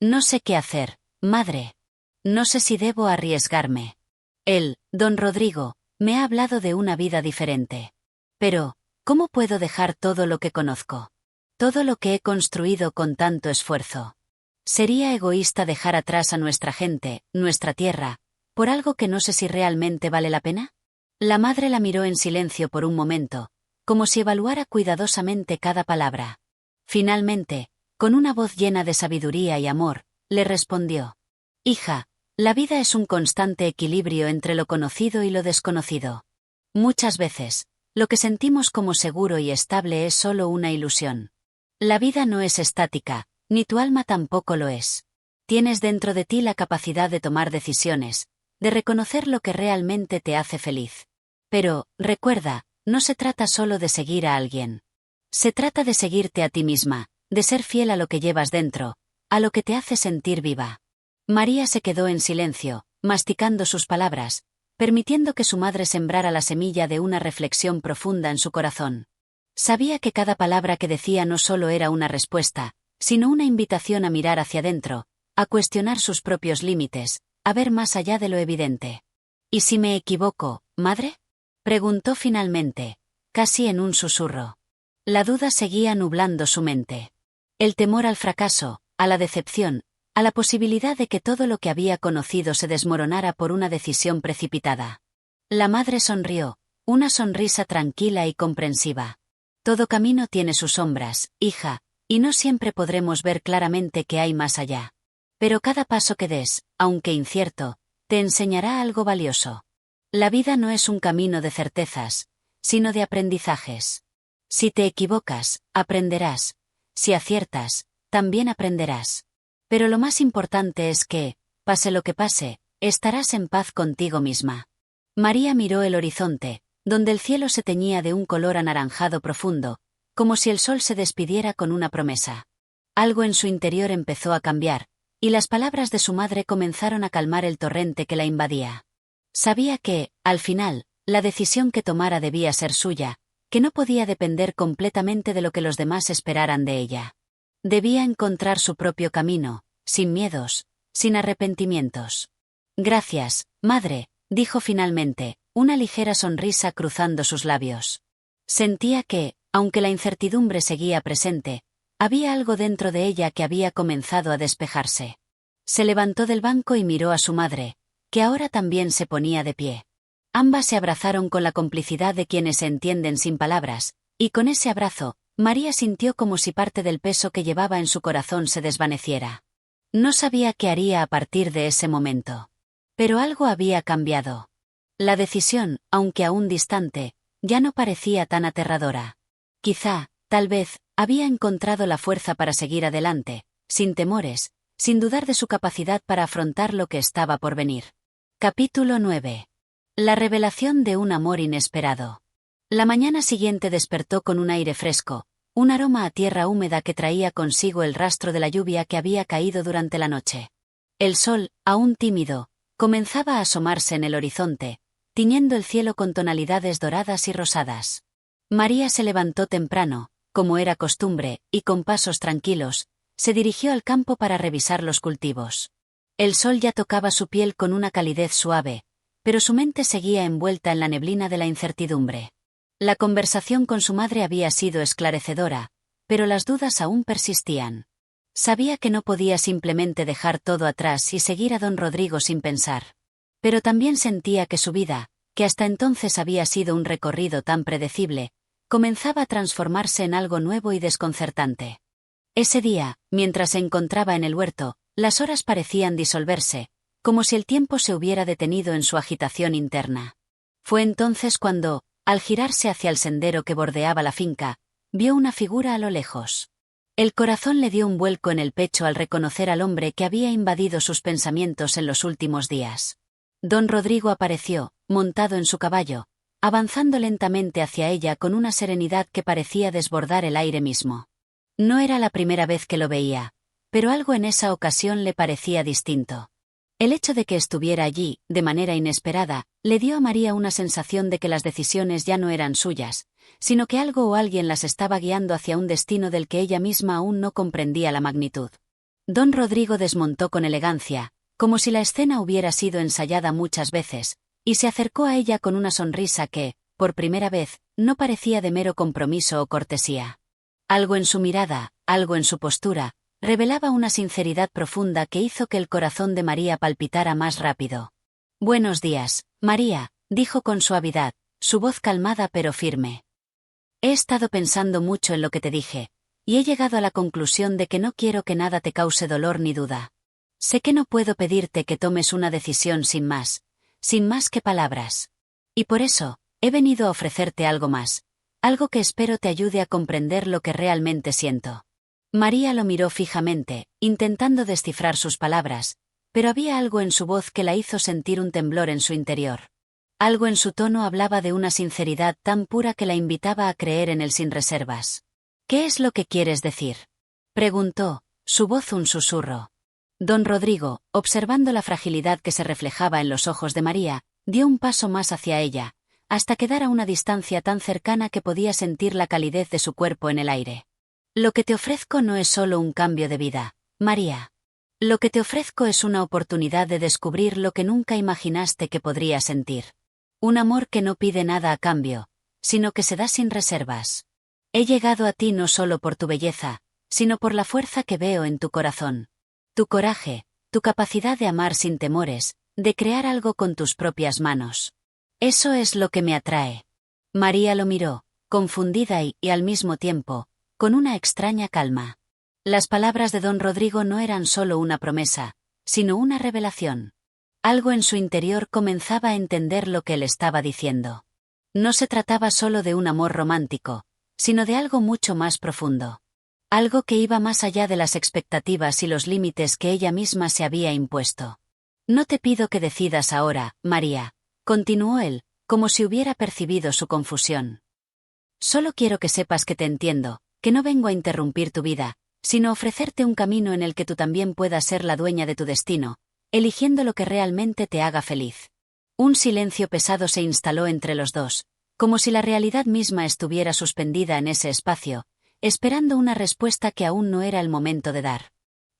No sé qué hacer, madre. No sé si debo arriesgarme. Él, don Rodrigo, me ha hablado de una vida diferente. Pero, ¿cómo puedo dejar todo lo que conozco? Todo lo que he construido con tanto esfuerzo. ¿Sería egoísta dejar atrás a nuestra gente, nuestra tierra, por algo que no sé si realmente vale la pena? La madre la miró en silencio por un momento, como si evaluara cuidadosamente cada palabra. Finalmente, con una voz llena de sabiduría y amor, le respondió: Hija, la vida es un constante equilibrio entre lo conocido y lo desconocido. Muchas veces, lo que sentimos como seguro y estable es solo una ilusión. La vida no es estática, ni tu alma tampoco lo es. Tienes dentro de ti la capacidad de tomar decisiones, de reconocer lo que realmente te hace feliz. Pero, recuerda, no se trata solo de seguir a alguien. Se trata de seguirte a ti misma, de ser fiel a lo que llevas dentro, a lo que te hace sentir viva. María se quedó en silencio, masticando sus palabras, permitiendo que su madre sembrara la semilla de una reflexión profunda en su corazón. Sabía que cada palabra que decía no solo era una respuesta, sino una invitación a mirar hacia adentro, a cuestionar sus propios límites, a ver más allá de lo evidente. ¿Y si me equivoco, madre?, preguntó finalmente, casi en un susurro. La duda seguía nublando su mente. El temor al fracaso, a la decepción, a la posibilidad de que todo lo que había conocido se desmoronara por una decisión precipitada. La madre sonrió, una sonrisa tranquila y comprensiva. Todo camino tiene sus sombras, hija, y no siempre podremos ver claramente qué hay más allá. Pero cada paso que des, aunque incierto, te enseñará algo valioso. La vida no es un camino de certezas, sino de aprendizajes. Si te equivocas, aprenderás. Si aciertas, también aprenderás. Pero lo más importante es que, pase lo que pase, estarás en paz contigo misma. María miró el horizonte, donde el cielo se teñía de un color anaranjado profundo, como si el sol se despidiera con una promesa. Algo en su interior empezó a cambiar, y las palabras de su madre comenzaron a calmar el torrente que la invadía. Sabía que, al final, la decisión que tomara debía ser suya, que no podía depender completamente de lo que los demás esperaran de ella. Debía encontrar su propio camino, sin miedos, sin arrepentimientos. Gracias, madre, dijo finalmente, una ligera sonrisa cruzando sus labios. Sentía que, aunque la incertidumbre seguía presente, había algo dentro de ella que había comenzado a despejarse. Se levantó del banco y miró a su madre, que ahora también se ponía de pie. Ambas se abrazaron con la complicidad de quienes se entienden sin palabras, y con ese abrazo, María sintió como si parte del peso que llevaba en su corazón se desvaneciera. No sabía qué haría a partir de ese momento. Pero algo había cambiado. La decisión, aunque aún distante, ya no parecía tan aterradora. Quizá, tal vez, había encontrado la fuerza para seguir adelante, sin temores, sin dudar de su capacidad para afrontar lo que estaba por venir. Capítulo 9. La revelación de un amor inesperado. La mañana siguiente despertó con un aire fresco, un aroma a tierra húmeda que traía consigo el rastro de la lluvia que había caído durante la noche. El sol, aún tímido, comenzaba a asomarse en el horizonte, tiñendo el cielo con tonalidades doradas y rosadas. María se levantó temprano, como era costumbre, y con pasos tranquilos, se dirigió al campo para revisar los cultivos. El sol ya tocaba su piel con una calidez suave, pero su mente seguía envuelta en la neblina de la incertidumbre. La conversación con su madre había sido esclarecedora, pero las dudas aún persistían. Sabía que no podía simplemente dejar todo atrás y seguir a don Rodrigo sin pensar. Pero también sentía que su vida, que hasta entonces había sido un recorrido tan predecible, comenzaba a transformarse en algo nuevo y desconcertante. Ese día, mientras se encontraba en el huerto, las horas parecían disolverse, como si el tiempo se hubiera detenido en su agitación interna. Fue entonces cuando, al girarse hacia el sendero que bordeaba la finca, vio una figura a lo lejos. El corazón le dio un vuelco en el pecho al reconocer al hombre que había invadido sus pensamientos en los últimos días. Don Rodrigo apareció, montado en su caballo, avanzando lentamente hacia ella con una serenidad que parecía desbordar el aire mismo. No era la primera vez que lo veía, pero algo en esa ocasión le parecía distinto. El hecho de que estuviera allí, de manera inesperada, le dio a María una sensación de que las decisiones ya no eran suyas, sino que algo o alguien las estaba guiando hacia un destino del que ella misma aún no comprendía la magnitud. Don Rodrigo desmontó con elegancia, como si la escena hubiera sido ensayada muchas veces, y se acercó a ella con una sonrisa que, por primera vez, no parecía de mero compromiso o cortesía. Algo en su mirada, algo en su postura, revelaba una sinceridad profunda que hizo que el corazón de María palpitara más rápido. «Buenos días, María», dijo con suavidad, su voz calmada pero firme. «He estado pensando mucho en lo que te dije, y he llegado a la conclusión de que no quiero que nada te cause dolor ni duda. Sé que no puedo pedirte que tomes una decisión sin más que palabras. Y por eso, he venido a ofrecerte algo más, algo que espero te ayude a comprender lo que realmente siento». María lo miró fijamente, intentando descifrar sus palabras, pero había algo en su voz que la hizo sentir un temblor en su interior. Algo en su tono hablaba de una sinceridad tan pura que la invitaba a creer en él sin reservas. «¿Qué es lo que quieres decir?», preguntó, su voz un susurro. Don Rodrigo, observando la fragilidad que se reflejaba en los ojos de María, dio un paso más hacia ella, hasta quedar a una distancia tan cercana que podía sentir la calidez de su cuerpo en el aire. «Lo que te ofrezco no es solo un cambio de vida, María. Lo que te ofrezco es una oportunidad de descubrir lo que nunca imaginaste que podrías sentir. Un amor que no pide nada a cambio, sino que se da sin reservas. He llegado a ti no solo por tu belleza, sino por la fuerza que veo en tu corazón. Tu coraje, tu capacidad de amar sin temores, de crear algo con tus propias manos. Eso es lo que me atrae. María lo miró, confundida y, al mismo tiempo, con una extraña calma. Las palabras de don Rodrigo no eran solo una promesa, sino una revelación. Algo en su interior comenzaba a entender lo que él estaba diciendo. No se trataba solo de un amor romántico, sino de algo mucho más profundo. Algo que iba más allá de las expectativas y los límites que ella misma se había impuesto. No te pido que decidas ahora, María, continuó él, como si hubiera percibido su confusión. Solo quiero que sepas que te entiendo, que no vengo a interrumpir tu vida, sino ofrecerte un camino en el que tú también puedas ser la dueña de tu destino, eligiendo lo que realmente te haga feliz. Un silencio pesado se instaló entre los dos, como si la realidad misma estuviera suspendida en ese espacio, esperando una respuesta que aún no era el momento de dar.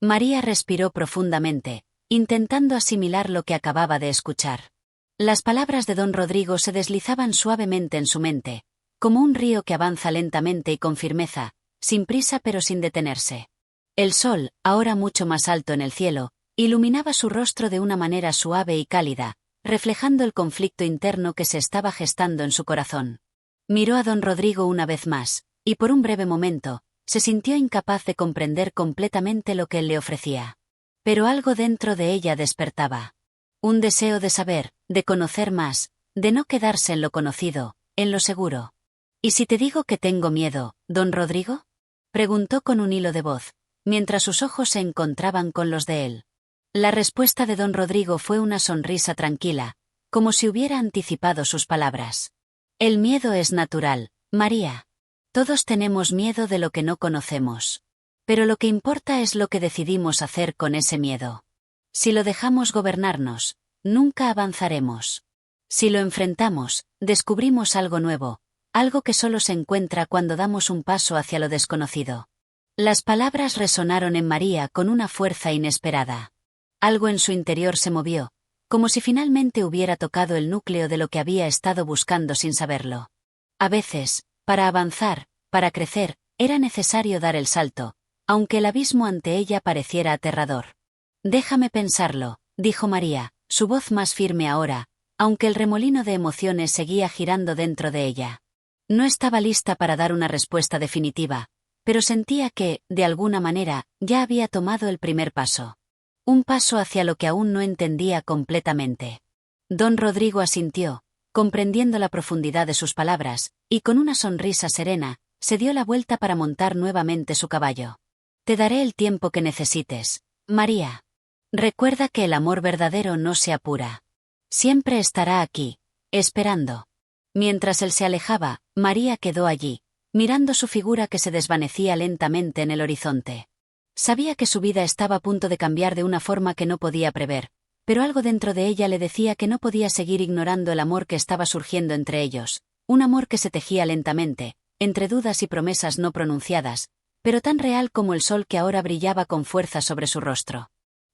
María respiró profundamente, intentando asimilar lo que acababa de escuchar. Las palabras de don Rodrigo se deslizaban suavemente en su mente, como un río que avanza lentamente y con firmeza, sin prisa pero sin detenerse. El sol, ahora mucho más alto en el cielo, iluminaba su rostro de una manera suave y cálida, reflejando el conflicto interno que se estaba gestando en su corazón. Miró a don Rodrigo una vez más, y por un breve momento, se sintió incapaz de comprender completamente lo que él le ofrecía. Pero algo dentro de ella despertaba. Un deseo de saber, de conocer más, de no quedarse en lo conocido, en lo seguro. ¿Y si te digo que tengo miedo, don Rodrigo? Preguntó con un hilo de voz, mientras sus ojos se encontraban con los de él. La respuesta de don Rodrigo fue una sonrisa tranquila, como si hubiera anticipado sus palabras. El miedo es natural, María. Todos tenemos miedo de lo que no conocemos. Pero lo que importa es lo que decidimos hacer con ese miedo. Si lo dejamos gobernarnos, nunca avanzaremos. Si lo enfrentamos, descubrimos algo nuevo, algo que solo se encuentra cuando damos un paso hacia lo desconocido. Las palabras resonaron en María con una fuerza inesperada. Algo en su interior se movió, como si finalmente hubiera tocado el núcleo de lo que había estado buscando sin saberlo. A veces, para avanzar, para crecer, era necesario dar el salto, aunque el abismo ante ella pareciera aterrador. Déjame pensarlo, dijo María, su voz más firme ahora, aunque el remolino de emociones seguía girando dentro de ella. No estaba lista para dar una respuesta definitiva, pero sentía que, de alguna manera, ya había tomado el primer paso. Un paso hacia lo que aún no entendía completamente. Don Rodrigo asintió, comprendiendo la profundidad de sus palabras, y con una sonrisa serena, se dio la vuelta para montar nuevamente su caballo. Te daré el tiempo que necesites, María. Recuerda que el amor verdadero no se apura. Siempre estará aquí, esperando. Mientras él se alejaba, María quedó allí, mirando su figura que se desvanecía lentamente en el horizonte. Sabía que su vida estaba a punto de cambiar de una forma que no podía prever, pero algo dentro de ella le decía que no podía seguir ignorando el amor que estaba surgiendo entre ellos, un amor que se tejía lentamente, entre dudas y promesas no pronunciadas, pero tan real como el sol que ahora brillaba con fuerza sobre su rostro.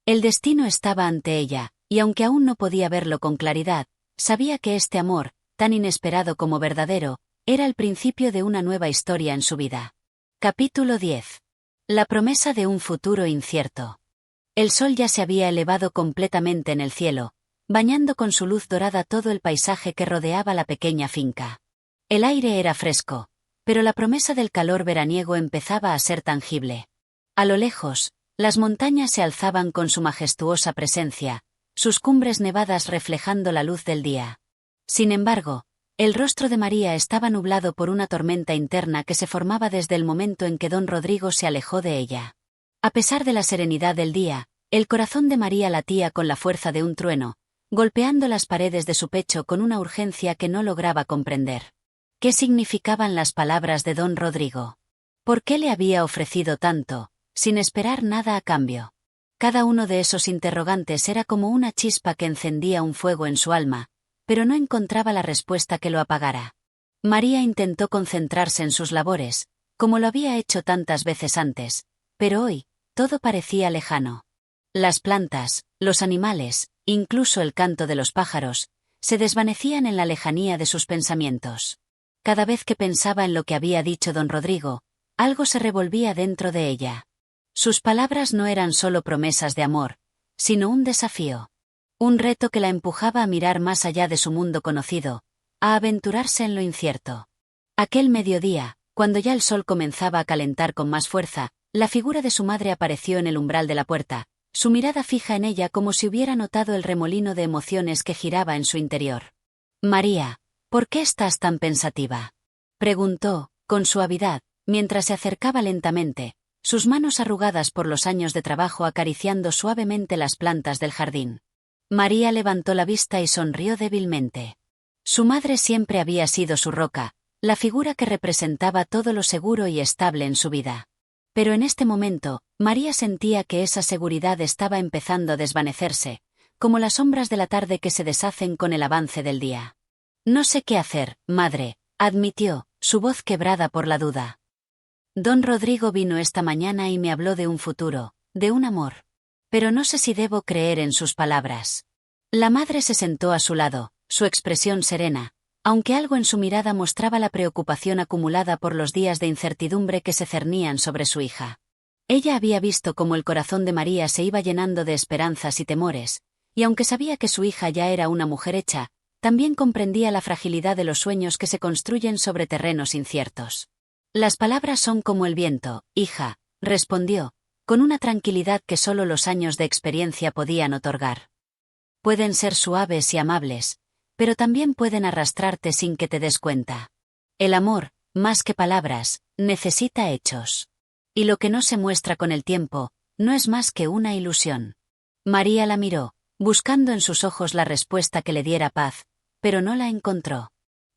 El destino estaba ante ella, y aunque aún no podía verlo con claridad, sabía que este amor, tan inesperado como verdadero, era el principio de una nueva historia en su vida. Capítulo 10. La promesa de un futuro incierto. El sol ya se había elevado completamente en el cielo, bañando con su luz dorada todo el paisaje que rodeaba la pequeña finca. El aire era fresco, pero la promesa del calor veraniego empezaba a ser tangible. A lo lejos, las montañas se alzaban con su majestuosa presencia, sus cumbres nevadas reflejando la luz del día. Sin embargo, el rostro de María estaba nublado por una tormenta interna que se formaba desde el momento en que don Rodrigo se alejó de ella. A pesar de la serenidad del día, el corazón de María latía con la fuerza de un trueno, golpeando las paredes de su pecho con una urgencia que no lograba comprender. ¿Qué significaban las palabras de don Rodrigo? ¿Por qué le había ofrecido tanto, sin esperar nada a cambio? Cada uno de esos interrogantes era como una chispa que encendía un fuego en su alma, pero no encontraba la respuesta que lo apagara. María intentó concentrarse en sus labores, como lo había hecho tantas veces antes, pero hoy, todo parecía lejano. Las plantas, los animales, incluso el canto de los pájaros, se desvanecían en la lejanía de sus pensamientos. Cada vez que pensaba en lo que había dicho don Rodrigo, algo se revolvía dentro de ella. Sus palabras no eran solo promesas de amor, sino un desafío. Un reto que la empujaba a mirar más allá de su mundo conocido, a aventurarse en lo incierto. Aquel mediodía, cuando ya el sol comenzaba a calentar con más fuerza, la figura de su madre apareció en el umbral de la puerta, su mirada fija en ella como si hubiera notado el remolino de emociones que giraba en su interior. «María, ¿por qué estás tan pensativa?», preguntó, con suavidad, mientras se acercaba lentamente, sus manos arrugadas por los años de trabajo acariciando suavemente las plantas del jardín. María levantó la vista y sonrió débilmente. Su madre siempre había sido su roca, la figura que representaba todo lo seguro y estable en su vida. Pero en este momento, María sentía que esa seguridad estaba empezando a desvanecerse, como las sombras de la tarde que se deshacen con el avance del día. «No sé qué hacer, madre», admitió, su voz quebrada por la duda. «Don Rodrigo vino esta mañana y me habló de un futuro, de un amor. Pero no sé si debo creer en sus palabras». La madre se sentó a su lado, su expresión serena, aunque algo en su mirada mostraba la preocupación acumulada por los días de incertidumbre que se cernían sobre su hija. Ella había visto cómo el corazón de María se iba llenando de esperanzas y temores, y aunque sabía que su hija ya era una mujer hecha, también comprendía la fragilidad de los sueños que se construyen sobre terrenos inciertos. «Las palabras son como el viento, hija», respondió, con una tranquilidad que solo los años de experiencia podían otorgar. «Pueden ser suaves y amables, pero también pueden arrastrarte sin que te des cuenta. El amor, más que palabras, necesita hechos. Y lo que no se muestra con el tiempo, no es más que una ilusión». María la miró, buscando en sus ojos la respuesta que le diera paz, pero no la encontró.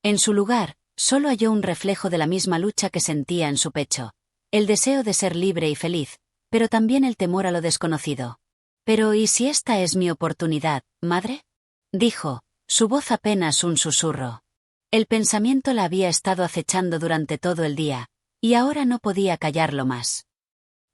En su lugar, solo halló un reflejo de la misma lucha que sentía en su pecho, el deseo de ser libre y feliz, pero también el temor a lo desconocido. «Pero ¿y si esta es mi oportunidad, madre?», dijo, su voz apenas un susurro. El pensamiento la había estado acechando durante todo el día, y ahora no podía callarlo más.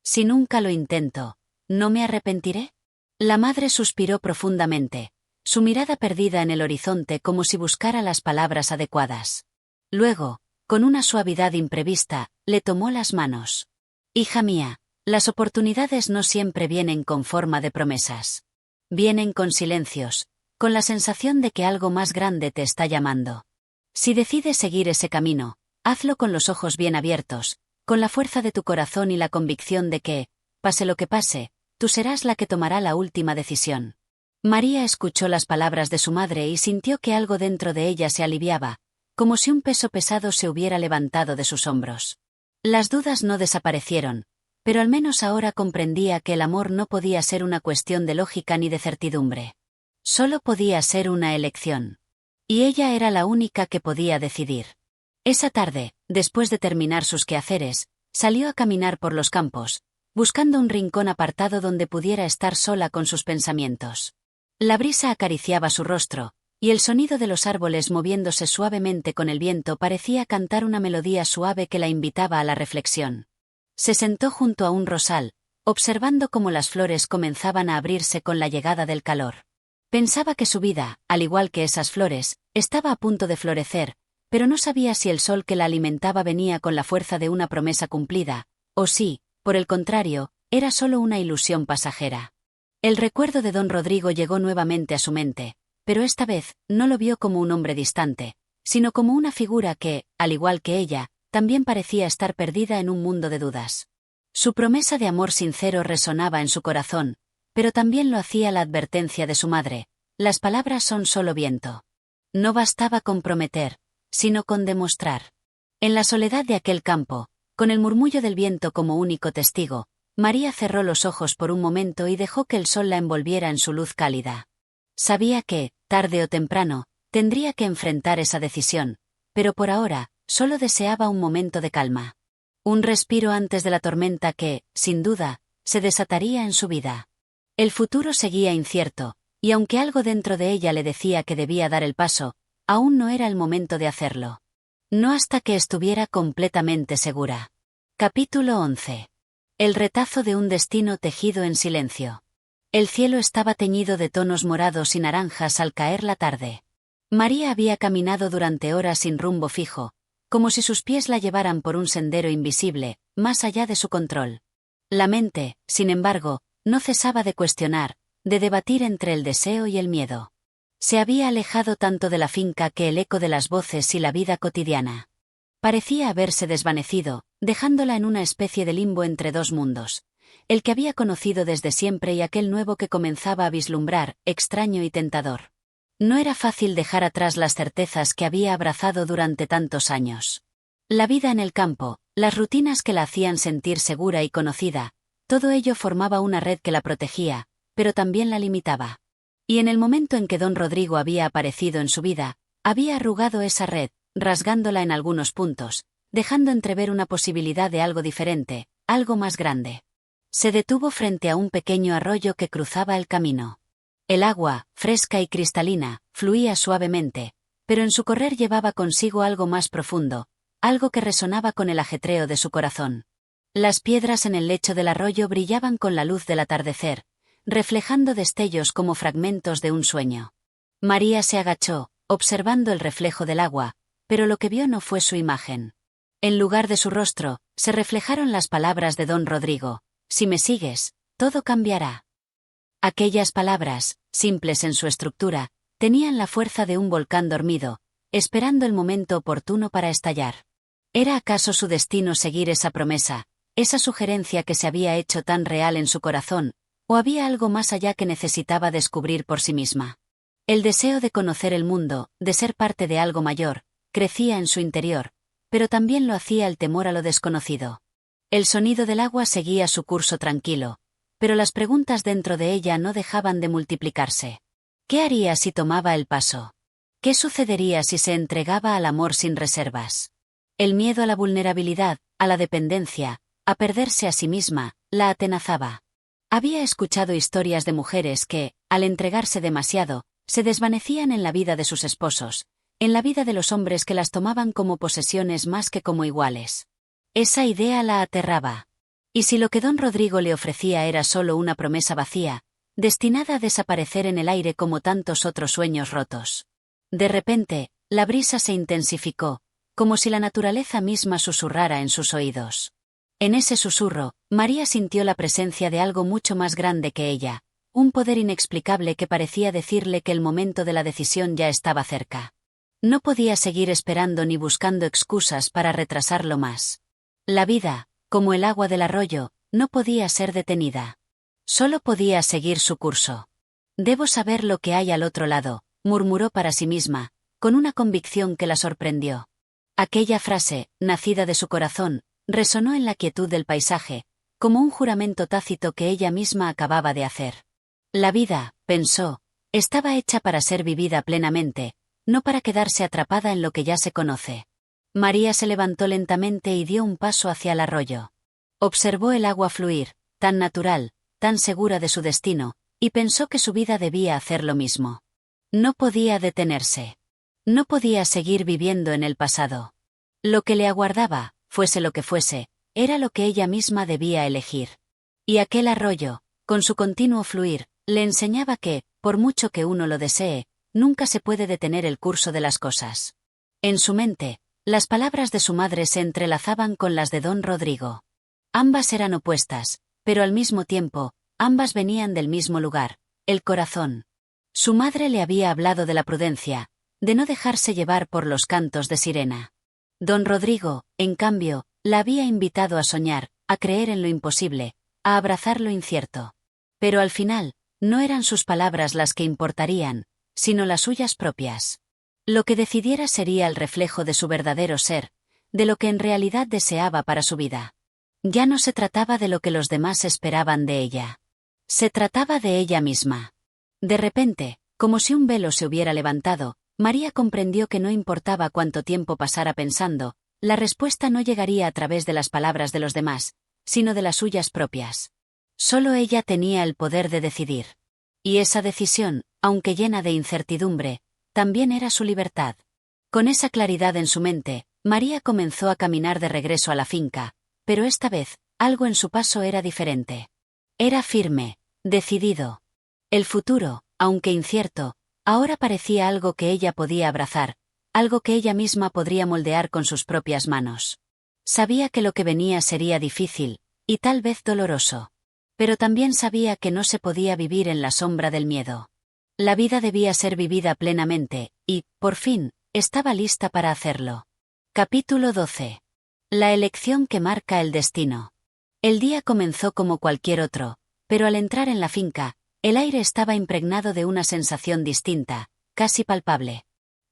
«Si nunca lo intento, ¿no me arrepentiré?». La madre suspiró profundamente, su mirada perdida en el horizonte como si buscara las palabras adecuadas. Luego, con una suavidad imprevista, le tomó las manos. «Hija mía, las oportunidades no siempre vienen con forma de promesas. Vienen con silencios, con la sensación de que algo más grande te está llamando. Si decides seguir ese camino, hazlo con los ojos bien abiertos, con la fuerza de tu corazón y la convicción de que, pase lo que pase, tú serás la que tomará la última decisión». María escuchó las palabras de su madre y sintió que algo dentro de ella se aliviaba, como si un peso pesado se hubiera levantado de sus hombros. Las dudas no desaparecieron, pero al menos ahora comprendía que el amor no podía ser una cuestión de lógica ni de certidumbre. Solo podía ser una elección. Y ella era la única que podía decidir. Esa tarde, después de terminar sus quehaceres, salió a caminar por los campos, buscando un rincón apartado donde pudiera estar sola con sus pensamientos. La brisa acariciaba su rostro, y el sonido de los árboles moviéndose suavemente con el viento parecía cantar una melodía suave que la invitaba a la reflexión. Se sentó junto a un rosal, observando cómo las flores comenzaban a abrirse con la llegada del calor. Pensaba que su vida, al igual que esas flores, estaba a punto de florecer, pero no sabía si el sol que la alimentaba venía con la fuerza de una promesa cumplida, o si, por el contrario, era solo una ilusión pasajera. El recuerdo de don Rodrigo llegó nuevamente a su mente, pero esta vez no lo vio como un hombre distante, sino como una figura que, al igual que ella, también parecía estar perdida en un mundo de dudas. Su promesa de amor sincero resonaba en su corazón, pero también lo hacía la advertencia de su madre: las palabras son solo viento. No bastaba con prometer, sino con demostrar. En la soledad de aquel campo, con el murmullo del viento como único testigo, María cerró los ojos por un momento y dejó que el sol la envolviera en su luz cálida. Sabía que, tarde o temprano, tendría que enfrentar esa decisión, pero por ahora, solo deseaba un momento de calma. Un respiro antes de la tormenta que, sin duda, se desataría en su vida. El futuro seguía incierto, y aunque algo dentro de ella le decía que debía dar el paso, aún no era el momento de hacerlo. No hasta que estuviera completamente segura. Capítulo 11. El retazo de un destino tejido en silencio. El cielo estaba teñido de tonos morados y naranjas al caer la tarde. María había caminado durante horas sin rumbo fijo, como si sus pies la llevaran por un sendero invisible, más allá de su control. La mente, sin embargo, no cesaba de cuestionar, de debatir entre el deseo y el miedo. Se había alejado tanto de la finca que el eco de las voces y la vida cotidiana parecía haberse desvanecido, dejándola en una especie de limbo entre dos mundos, el que había conocido desde siempre y aquel nuevo que comenzaba a vislumbrar, extraño y tentador. No era fácil dejar atrás las certezas que había abrazado durante tantos años. La vida en el campo, las rutinas que la hacían sentir segura y conocida, todo ello formaba una red que la protegía, pero también la limitaba. Y en el momento en que don Rodrigo había aparecido en su vida, había arrugado esa red, rasgándola en algunos puntos, dejando entrever una posibilidad de algo diferente, algo más grande. Se detuvo frente a un pequeño arroyo que cruzaba el camino. El agua, fresca y cristalina, fluía suavemente, pero en su correr llevaba consigo algo más profundo, algo que resonaba con el ajetreo de su corazón. Las piedras en el lecho del arroyo brillaban con la luz del atardecer, reflejando destellos como fragmentos de un sueño. María se agachó, observando el reflejo del agua, pero lo que vio no fue su imagen. En lugar de su rostro, se reflejaron las palabras de don Rodrigo: «Si me sigues, todo cambiará». Aquellas palabras, simples en su estructura, tenían la fuerza de un volcán dormido, esperando el momento oportuno para estallar. ¿Era acaso su destino seguir esa promesa, esa sugerencia que se había hecho tan real en su corazón, o había algo más allá que necesitaba descubrir por sí misma? El deseo de conocer el mundo, de ser parte de algo mayor, crecía en su interior, pero también lo hacía el temor a lo desconocido. El sonido del agua seguía su curso tranquilo, pero las preguntas dentro de ella no dejaban de multiplicarse. ¿Qué haría si tomaba el paso? ¿Qué sucedería si se entregaba al amor sin reservas? El miedo a la vulnerabilidad, a la dependencia, a perderse a sí misma, la atenazaba. Había escuchado historias de mujeres que, al entregarse demasiado, se desvanecían en la vida de sus esposos, en la vida de los hombres que las tomaban como posesiones más que como iguales. Esa idea la aterraba. ¿Y si lo que don Rodrigo le ofrecía era solo una promesa vacía, destinada a desaparecer en el aire como tantos otros sueños rotos? De repente, la brisa se intensificó, como si la naturaleza misma susurrara en sus oídos. En ese susurro, María sintió la presencia de algo mucho más grande que ella, un poder inexplicable que parecía decirle que el momento de la decisión ya estaba cerca. No podía seguir esperando ni buscando excusas para retrasarlo más. La vida, como el agua del arroyo, no podía ser detenida. Solo podía seguir su curso. «Debo saber lo que hay al otro lado», murmuró para sí misma, con una convicción que la sorprendió. Aquella frase, nacida de su corazón, resonó en la quietud del paisaje, como un juramento tácito que ella misma acababa de hacer. La vida, pensó, estaba hecha para ser vivida plenamente, no para quedarse atrapada en lo que ya se conoce. María se levantó lentamente y dio un paso hacia el arroyo. Observó el agua fluir, tan natural, tan segura de su destino, y pensó que su vida debía hacer lo mismo. No podía detenerse. No podía seguir viviendo en el pasado. Lo que le aguardaba, fuese lo que fuese, era lo que ella misma debía elegir. Y aquel arroyo, con su continuo fluir, le enseñaba que, por mucho que uno lo desee, nunca se puede detener el curso de las cosas. En su mente, las palabras de su madre se entrelazaban con las de don Rodrigo. Ambas eran opuestas, pero al mismo tiempo, ambas venían del mismo lugar, el corazón. Su madre le había hablado de la prudencia, de no dejarse llevar por los cantos de sirena. Don Rodrigo, en cambio, la había invitado a soñar, a creer en lo imposible, a abrazar lo incierto. Pero al final, no eran sus palabras las que importarían, sino las suyas propias. Lo que decidiera sería el reflejo de su verdadero ser, de lo que en realidad deseaba para su vida. Ya no se trataba de lo que los demás esperaban de ella. Se trataba de ella misma. De repente, como si un velo se hubiera levantado, María comprendió que no importaba cuánto tiempo pasara pensando, la respuesta no llegaría a través de las palabras de los demás, sino de las suyas propias. Solo ella tenía el poder de decidir. Y esa decisión, aunque llena de incertidumbre, también era su libertad. Con esa claridad en su mente, María comenzó a caminar de regreso a la finca, pero esta vez, algo en su paso era diferente. Era firme, decidido. El futuro, aunque incierto, ahora parecía algo que ella podía abrazar, algo que ella misma podría moldear con sus propias manos. Sabía que lo que venía sería difícil, y tal vez doloroso. Pero también sabía que no se podía vivir en la sombra del miedo. La vida debía ser vivida plenamente, y, por fin, estaba lista para hacerlo. Capítulo 12. La elección que marca el destino. El día comenzó como cualquier otro, pero al entrar en la finca, el aire estaba impregnado de una sensación distinta, casi palpable.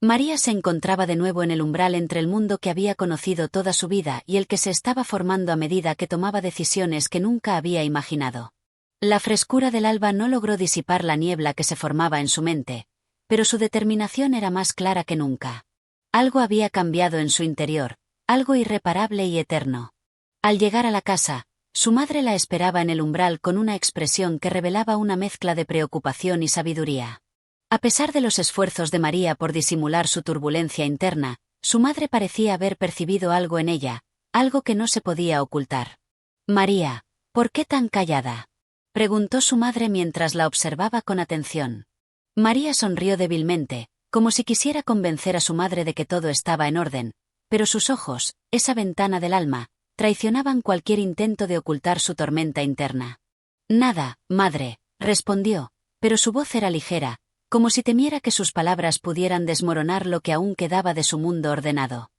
María se encontraba de nuevo en el umbral entre el mundo que había conocido toda su vida y el que se estaba formando a medida que tomaba decisiones que nunca había imaginado. La frescura del alba no logró disipar la niebla que se formaba en su mente, pero su determinación era más clara que nunca. Algo había cambiado en su interior, algo irreparable y eterno. Al llegar a la casa, su madre la esperaba en el umbral con una expresión que revelaba una mezcla de preocupación y sabiduría. A pesar de los esfuerzos de María por disimular su turbulencia interna, su madre parecía haber percibido algo en ella, algo que no se podía ocultar. «María, ¿por qué tan callada?», preguntó su madre mientras la observaba con atención. María sonrió débilmente, como si quisiera convencer a su madre de que todo estaba en orden, pero sus ojos, esa ventana del alma, traicionaban cualquier intento de ocultar su tormenta interna. «Nada, madre», respondió, pero su voz era ligera, como si temiera que sus palabras pudieran desmoronar lo que aún quedaba de su mundo ordenado.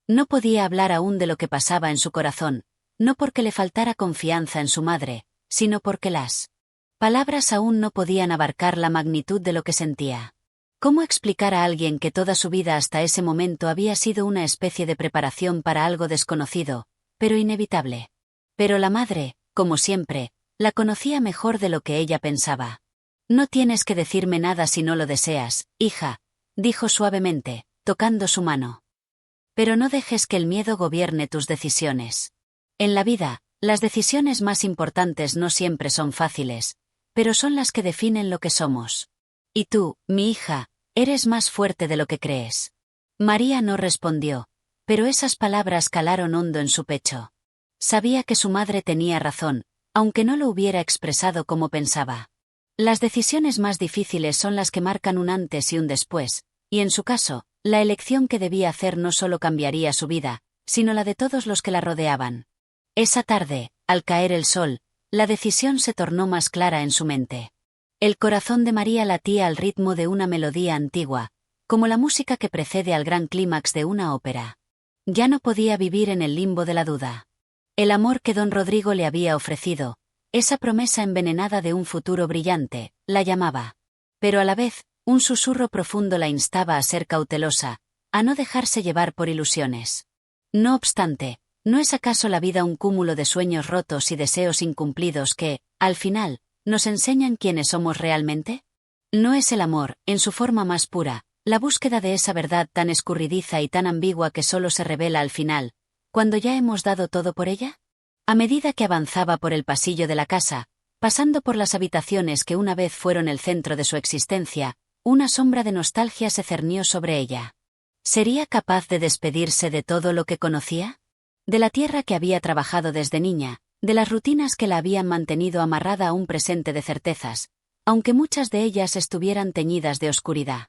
No podía hablar aún de lo que pasaba en su corazón, no porque le faltara confianza en su madre, sino porque las palabras aún no podían abarcar la magnitud de lo que sentía. ¿Cómo explicar a alguien que toda su vida hasta ese momento había sido una especie de preparación para algo desconocido, pero inevitable? Pero la madre, como siempre, la conocía mejor de lo que ella pensaba. «No tienes que decirme nada si no lo deseas, hija», dijo suavemente, tocando su mano. «Pero no dejes que el miedo gobierne tus decisiones. En la vida, las decisiones más importantes no siempre son fáciles, pero son las que definen lo que somos. Y tú, mi hija, eres más fuerte de lo que crees». María no respondió, pero esas palabras calaron hondo en su pecho. Sabía que su madre tenía razón, aunque no lo hubiera expresado como pensaba. Las decisiones más difíciles son las que marcan un antes y un después, y en su caso, la elección que debía hacer no solo cambiaría su vida, sino la de todos los que la rodeaban. Esa tarde, al caer el sol, la decisión se tornó más clara en su mente. El corazón de María latía al ritmo de una melodía antigua, como la música que precede al gran clímax de una ópera. Ya no podía vivir en el limbo de la duda. El amor que don Rodrigo le había ofrecido, esa promesa envenenada de un futuro brillante, la llamaba. Pero a la vez, un susurro profundo la instaba a ser cautelosa, a no dejarse llevar por ilusiones. No obstante, ¿no es acaso la vida un cúmulo de sueños rotos y deseos incumplidos que, al final, nos enseñan quiénes somos realmente? ¿No es el amor, en su forma más pura, la búsqueda de esa verdad tan escurridiza y tan ambigua que solo se revela al final, cuando ya hemos dado todo por ella? A medida que avanzaba por el pasillo de la casa, pasando por las habitaciones que una vez fueron el centro de su existencia, una sombra de nostalgia se cernió sobre ella. ¿Sería capaz de despedirse de todo lo que conocía? De la tierra que había trabajado desde niña, de las rutinas que la habían mantenido amarrada a un presente de certezas, aunque muchas de ellas estuvieran teñidas de oscuridad.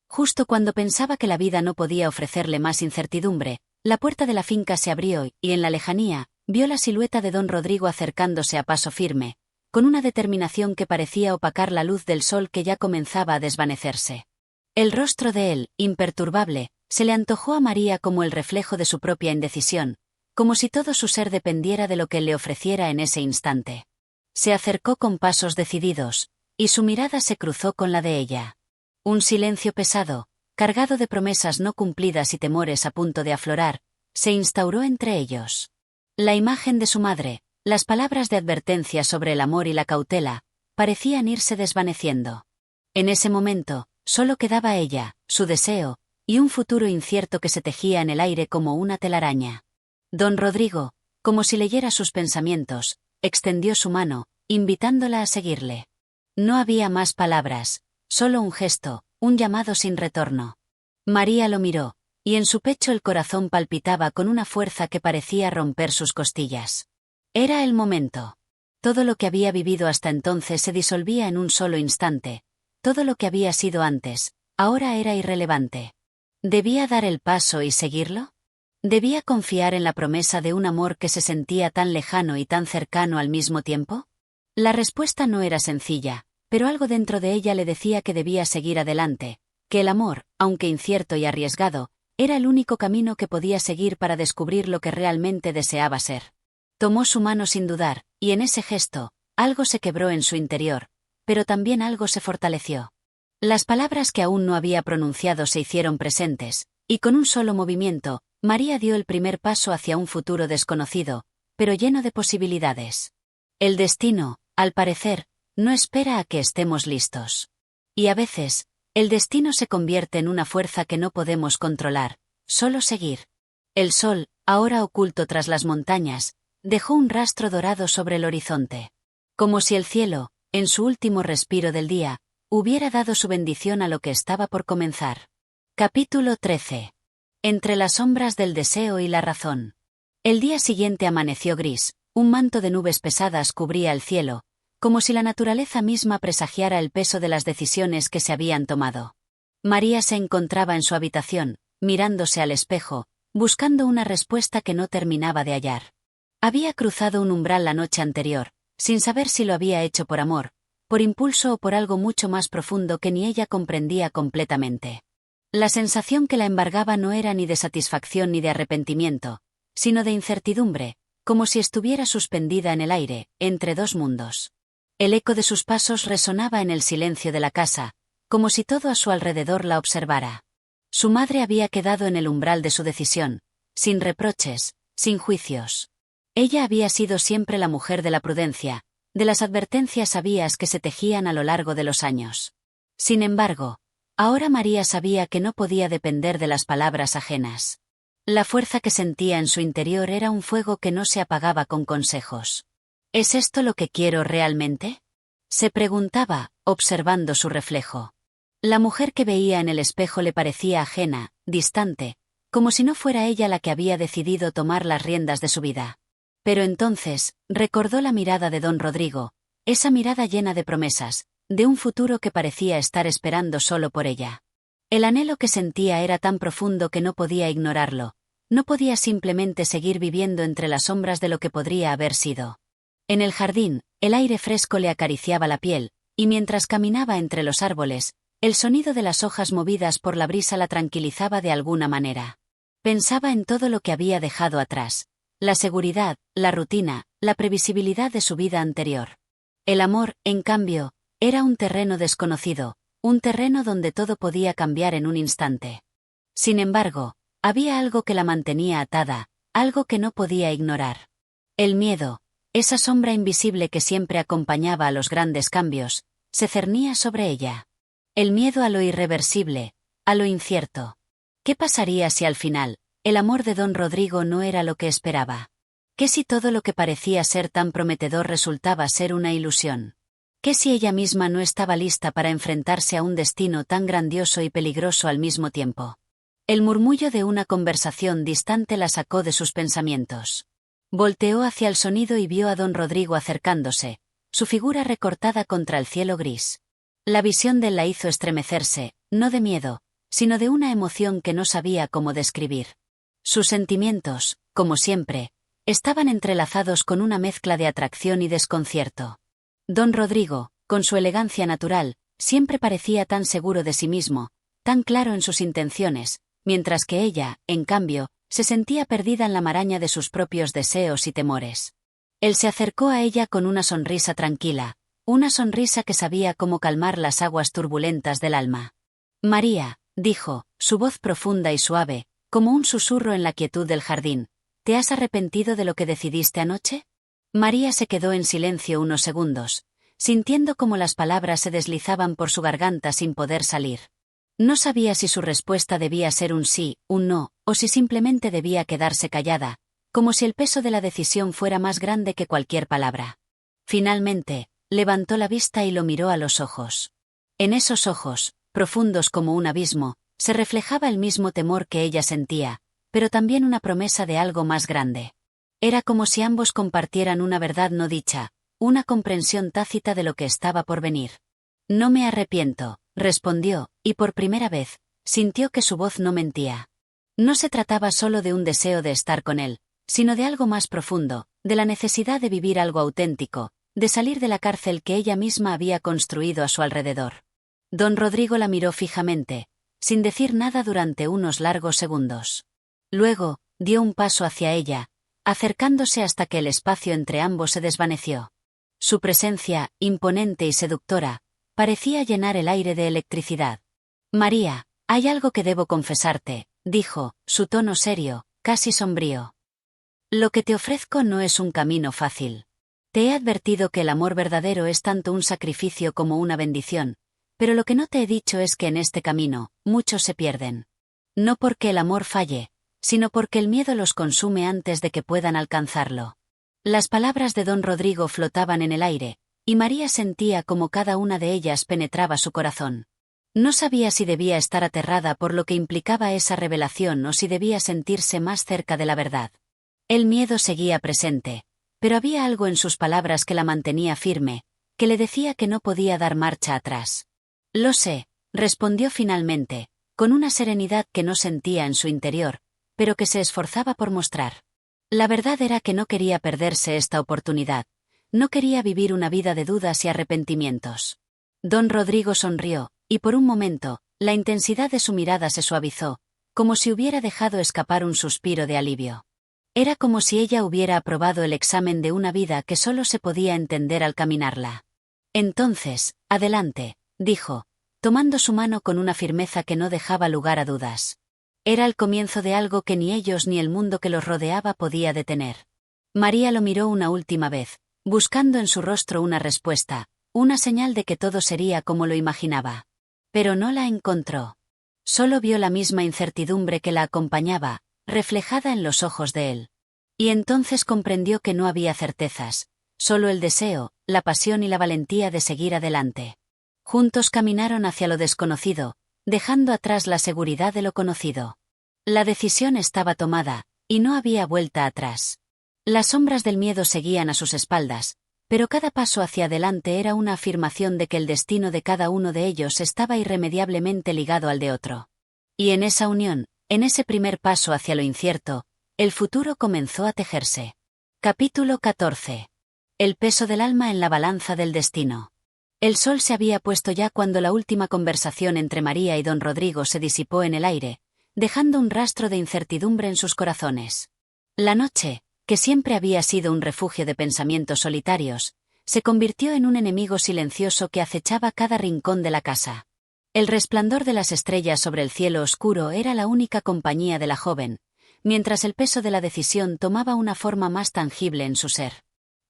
Justo cuando pensaba que la vida no podía ofrecerle más incertidumbre, la puerta de la finca se abrió y en la lejanía, vio la silueta de don Rodrigo acercándose a paso firme, con una determinación que parecía opacar la luz del sol que ya comenzaba a desvanecerse. El rostro de él, imperturbable, se le antojó a María como el reflejo de su propia indecisión, como si todo su ser dependiera de lo que él le ofreciera en ese instante. Se acercó con pasos decididos, y su mirada se cruzó con la de ella. Un silencio pesado, cargado de promesas no cumplidas y temores a punto de aflorar, se instauró entre ellos. La imagen de su madre, las palabras de advertencia sobre el amor y la cautela, parecían irse desvaneciendo. En ese momento, solo quedaba ella, su deseo, y un futuro incierto que se tejía en el aire como una telaraña. Don Rodrigo, como si leyera sus pensamientos, extendió su mano, invitándola a seguirle. No había más palabras, solo un gesto, un llamado sin retorno. María lo miró, y en su pecho el corazón palpitaba con una fuerza que parecía romper sus costillas. Era el momento. Todo lo que había vivido hasta entonces se disolvía en un solo instante. Todo lo que había sido antes, ahora era irrelevante. ¿Debía dar el paso y seguirlo? ¿Debía confiar en la promesa de un amor que se sentía tan lejano y tan cercano al mismo tiempo? La respuesta no era sencilla, pero algo dentro de ella le decía que debía seguir adelante, que el amor, aunque incierto y arriesgado, era el único camino que podía seguir para descubrir lo que realmente deseaba ser. Tomó su mano sin dudar, y en ese gesto, algo se quebró en su interior, pero también algo se fortaleció. Las palabras que aún no había pronunciado se hicieron presentes, y con un solo movimiento, María dio el primer paso hacia un futuro desconocido, pero lleno de posibilidades. El destino, al parecer, no espera a que estemos listos. Y a veces, el destino se convierte en una fuerza que no podemos controlar, solo seguir. El sol, ahora oculto tras las montañas, dejó un rastro dorado sobre el horizonte. Como si el cielo, en su último respiro del día, hubiera dado su bendición a lo que estaba por comenzar. Capítulo 13. Entre las sombras del deseo y la razón. El día siguiente amaneció gris, un manto de nubes pesadas cubría el cielo, como si la naturaleza misma presagiara el peso de las decisiones que se habían tomado. María se encontraba en su habitación, mirándose al espejo, buscando una respuesta que no terminaba de hallar. Había cruzado un umbral la noche anterior, sin saber si lo había hecho por amor, por impulso o por algo mucho más profundo que ni ella comprendía completamente. La sensación que la embargaba no era ni de satisfacción ni de arrepentimiento, sino de incertidumbre, como si estuviera suspendida en el aire, entre dos mundos. El eco de sus pasos resonaba en el silencio de la casa, como si todo a su alrededor la observara. Su madre había quedado en el umbral de su decisión, sin reproches, sin juicios. Ella había sido siempre la mujer de la prudencia, de las advertencias sabias que se tejían a lo largo de los años. Sin embargo, ahora María sabía que no podía depender de las palabras ajenas. La fuerza que sentía en su interior era un fuego que no se apagaba con consejos. ¿Es esto lo que quiero realmente?, se preguntaba, observando su reflejo. La mujer que veía en el espejo le parecía ajena, distante, como si no fuera ella la que había decidido tomar las riendas de su vida. Pero entonces, recordó la mirada de don Rodrigo, esa mirada llena de promesas, de un futuro que parecía estar esperando solo por ella. El anhelo que sentía era tan profundo que no podía ignorarlo, no podía simplemente seguir viviendo entre las sombras de lo que podría haber sido. En el jardín, el aire fresco le acariciaba la piel, y mientras caminaba entre los árboles, el sonido de las hojas movidas por la brisa la tranquilizaba de alguna manera. Pensaba en todo lo que había dejado atrás. La seguridad, la rutina, la previsibilidad de su vida anterior. El amor, en cambio, era un terreno desconocido, un terreno donde todo podía cambiar en un instante. Sin embargo, había algo que la mantenía atada, algo que no podía ignorar. El miedo, esa sombra invisible que siempre acompañaba a los grandes cambios, se cernía sobre ella. El miedo a lo irreversible, a lo incierto. ¿Qué pasaría si al final, el amor de don Rodrigo no era lo que esperaba? ¿Qué si todo lo que parecía ser tan prometedor resultaba ser una ilusión? ¿Qué si ella misma no estaba lista para enfrentarse a un destino tan grandioso y peligroso al mismo tiempo? El murmullo de una conversación distante la sacó de sus pensamientos. Volteó hacia el sonido y vio a don Rodrigo acercándose, su figura recortada contra el cielo gris. La visión de él la hizo estremecerse, no de miedo, sino de una emoción que no sabía cómo describir. Sus sentimientos, como siempre, estaban entrelazados con una mezcla de atracción y desconcierto. Don Rodrigo, con su elegancia natural, siempre parecía tan seguro de sí mismo, tan claro en sus intenciones, mientras que ella, en cambio, se sentía perdida en la maraña de sus propios deseos y temores. Él se acercó a ella con una sonrisa tranquila, una sonrisa que sabía cómo calmar las aguas turbulentas del alma. María, dijo, su voz profunda y suave, como un susurro en la quietud del jardín, ¿te has arrepentido de lo que decidiste anoche? María se quedó en silencio unos segundos, sintiendo cómo las palabras se deslizaban por su garganta sin poder salir. No sabía si su respuesta debía ser un sí, un no, o si simplemente debía quedarse callada, como si el peso de la decisión fuera más grande que cualquier palabra. Finalmente, levantó la vista y lo miró a los ojos. En esos ojos, profundos como un abismo, se reflejaba el mismo temor que ella sentía, pero también una promesa de algo más grande. Era como si ambos compartieran una verdad no dicha, una comprensión tácita de lo que estaba por venir. No me arrepiento, respondió, y por primera vez, sintió que su voz no mentía. No se trataba solo de un deseo de estar con él, sino de algo más profundo, de la necesidad de vivir algo auténtico, de salir de la cárcel que ella misma había construido a su alrededor. Don Rodrigo la miró fijamente, sin decir nada durante unos largos segundos. Luego, dio un paso hacia ella, acercándose hasta que el espacio entre ambos se desvaneció. Su presencia, imponente y seductora, parecía llenar el aire de electricidad. «María, hay algo que debo confesarte», dijo, su tono serio, casi sombrío. «Lo que te ofrezco no es un camino fácil. Te he advertido que el amor verdadero es tanto un sacrificio como una bendición, pero lo que no te he dicho es que en este camino, muchos se pierden. No porque el amor falle, sino porque el miedo los consume antes de que puedan alcanzarlo». Las palabras de don Rodrigo flotaban en el aire, y María sentía como cada una de ellas penetraba su corazón. No sabía si debía estar aterrada por lo que implicaba esa revelación o si debía sentirse más cerca de la verdad. El miedo seguía presente, pero había algo en sus palabras que la mantenía firme, que le decía que no podía dar marcha atrás. «Lo sé», respondió finalmente, con una serenidad que no sentía en su interior, pero que se esforzaba por mostrar. La verdad era que no quería perderse esta oportunidad, no quería vivir una vida de dudas y arrepentimientos. Don Rodrigo sonrió, y por un momento, la intensidad de su mirada se suavizó, como si hubiera dejado escapar un suspiro de alivio. Era como si ella hubiera aprobado el examen de una vida que solo se podía entender al caminarla. «Entonces, adelante», dijo, tomando su mano con una firmeza que no dejaba lugar a dudas. Era el comienzo de algo que ni ellos ni el mundo que los rodeaba podía detener. María lo miró una última vez, buscando en su rostro una respuesta, una señal de que todo sería como lo imaginaba. Pero no la encontró. Solo vio la misma incertidumbre que la acompañaba, reflejada en los ojos de él. Y entonces comprendió que no había certezas, solo el deseo, la pasión y la valentía de seguir adelante. Juntos caminaron hacia lo desconocido, dejando atrás la seguridad de lo conocido. La decisión estaba tomada, y no había vuelta atrás. Las sombras del miedo seguían a sus espaldas, pero cada paso hacia adelante era una afirmación de que el destino de cada uno de ellos estaba irremediablemente ligado al de otro. Y en esa unión, en ese primer paso hacia lo incierto, el futuro comenzó a tejerse. Capítulo 14. El peso del alma en la balanza del destino. El sol se había puesto ya cuando la última conversación entre María y don Rodrigo se disipó en el aire, dejando un rastro de incertidumbre en sus corazones. La noche, que siempre había sido un refugio de pensamientos solitarios, se convirtió en un enemigo silencioso que acechaba cada rincón de la casa. El resplandor de las estrellas sobre el cielo oscuro era la única compañía de la joven, mientras el peso de la decisión tomaba una forma más tangible en su ser.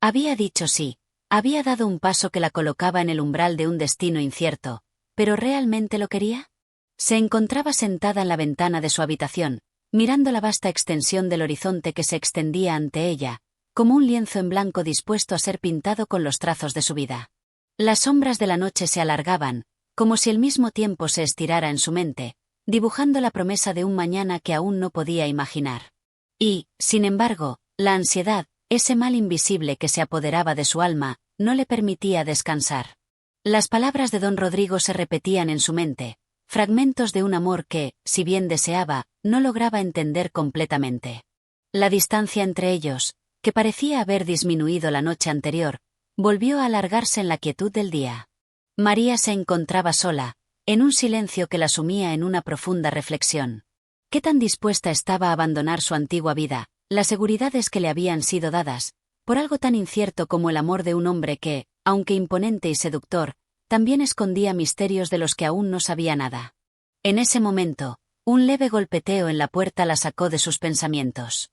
Había dicho sí. Había dado un paso que la colocaba en el umbral de un destino incierto, ¿pero realmente lo quería? Se encontraba sentada en la ventana de su habitación, mirando la vasta extensión del horizonte que se extendía ante ella, como un lienzo en blanco dispuesto a ser pintado con los trazos de su vida. Las sombras de la noche se alargaban, como si el mismo tiempo se estirara en su mente, dibujando la promesa de un mañana que aún no podía imaginar. Y, sin embargo, la ansiedad, ese mal invisible que se apoderaba de su alma, no le permitía descansar. Las palabras de don Rodrigo se repetían en su mente, fragmentos de un amor que, si bien deseaba, no lograba entender completamente. La distancia entre ellos, que parecía haber disminuido la noche anterior, volvió a alargarse en la quietud del día. María se encontraba sola, en un silencio que la sumía en una profunda reflexión. ¿Qué tan dispuesta estaba a abandonar su antigua vida, las seguridades que le habían sido dadas, por algo tan incierto como el amor de un hombre que, aunque imponente y seductor, también escondía misterios de los que aún no sabía nada? En ese momento, un leve golpeteo en la puerta la sacó de sus pensamientos.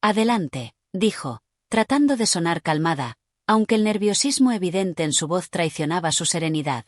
«Adelante», dijo, tratando de sonar calmada, aunque el nerviosismo evidente en su voz traicionaba su serenidad.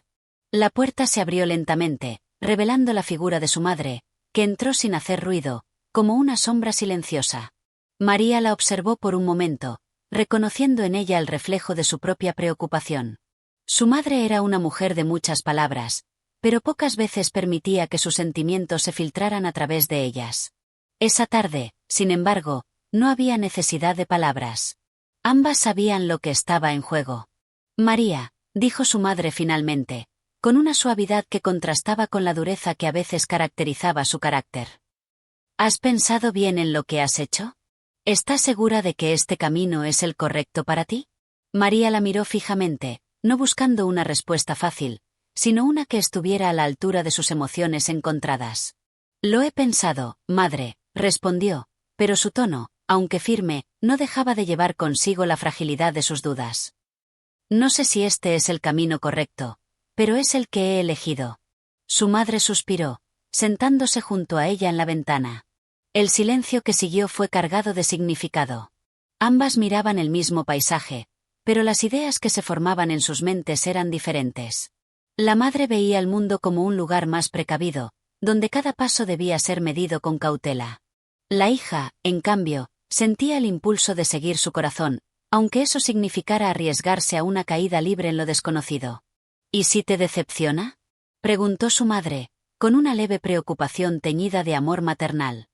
La puerta se abrió lentamente, revelando la figura de su madre, que entró sin hacer ruido, como una sombra silenciosa. María la observó por un momento, reconociendo en ella el reflejo de su propia preocupación. Su madre era una mujer de muchas palabras, pero pocas veces permitía que sus sentimientos se filtraran a través de ellas. Esa tarde, sin embargo, no había necesidad de palabras. Ambas sabían lo que estaba en juego. «María», dijo su madre finalmente, con una suavidad que contrastaba con la dureza que a veces caracterizaba su carácter. ¿Has pensado bien en lo que has hecho? ¿Estás segura de que este camino es el correcto para ti? María la miró fijamente, no buscando una respuesta fácil, sino una que estuviera a la altura de sus emociones encontradas. Lo he pensado, madre, respondió, pero su tono, aunque firme, no dejaba de llevar consigo la fragilidad de sus dudas. No sé si este es el camino correcto, pero es el que he elegido. Su madre suspiró, sentándose junto a ella en la ventana. El silencio que siguió fue cargado de significado. Ambas miraban el mismo paisaje, pero las ideas que se formaban en sus mentes eran diferentes. La madre veía el mundo como un lugar más precavido, donde cada paso debía ser medido con cautela. La hija, en cambio, sentía el impulso de seguir su corazón, aunque eso significara arriesgarse a una caída libre en lo desconocido. ¿Y si te decepciona?, preguntó su madre, con una leve preocupación teñida de amor maternal.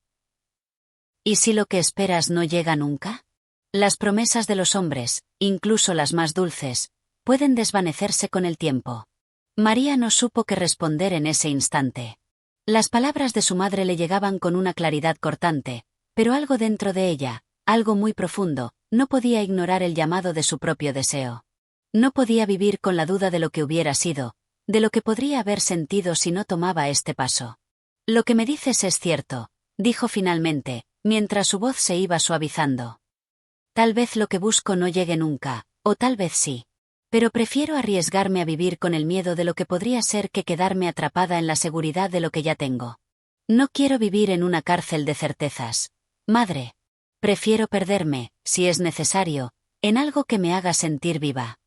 ¿Y si lo que esperas no llega nunca? Las promesas de los hombres, incluso las más dulces, pueden desvanecerse con el tiempo. María no supo qué responder en ese instante. Las palabras de su madre le llegaban con una claridad cortante, pero algo dentro de ella, algo muy profundo, no podía ignorar el llamado de su propio deseo. No podía vivir con la duda de lo que hubiera sido, de lo que podría haber sentido si no tomaba este paso. Lo que me dices es cierto, dijo finalmente, mientras su voz se iba suavizando. Tal vez lo que busco no llegue nunca, o tal vez sí. Pero prefiero arriesgarme a vivir con el miedo de lo que podría ser que quedarme atrapada en la seguridad de lo que ya tengo. No quiero vivir en una cárcel de certezas. Madre. Prefiero perderme, si es necesario, en algo que me haga sentir viva.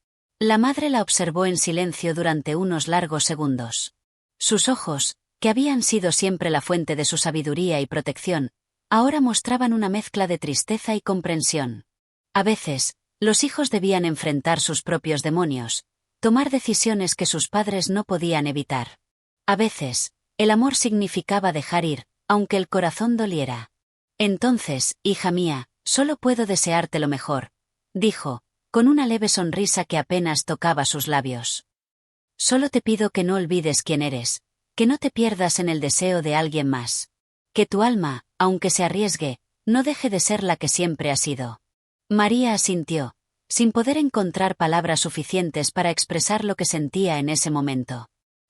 La madre la observó en silencio durante unos largos segundos. Sus ojos, que habían sido siempre la fuente de su sabiduría y protección, ahora mostraban una mezcla de tristeza y comprensión. A veces, los hijos debían enfrentar sus propios demonios, tomar decisiones que sus padres no podían evitar. A veces, el amor significaba dejar ir, aunque el corazón doliera. Entonces, hija mía, solo puedo desearte lo mejor, dijo, con una leve sonrisa que apenas tocaba sus labios. Solo te pido que no olvides quién eres, que no te pierdas en el deseo de alguien más. Que tu alma, aunque se arriesgue, no deje de ser la que siempre ha sido. María asintió, sin poder encontrar palabras suficientes para expresar lo que sentía en ese momento.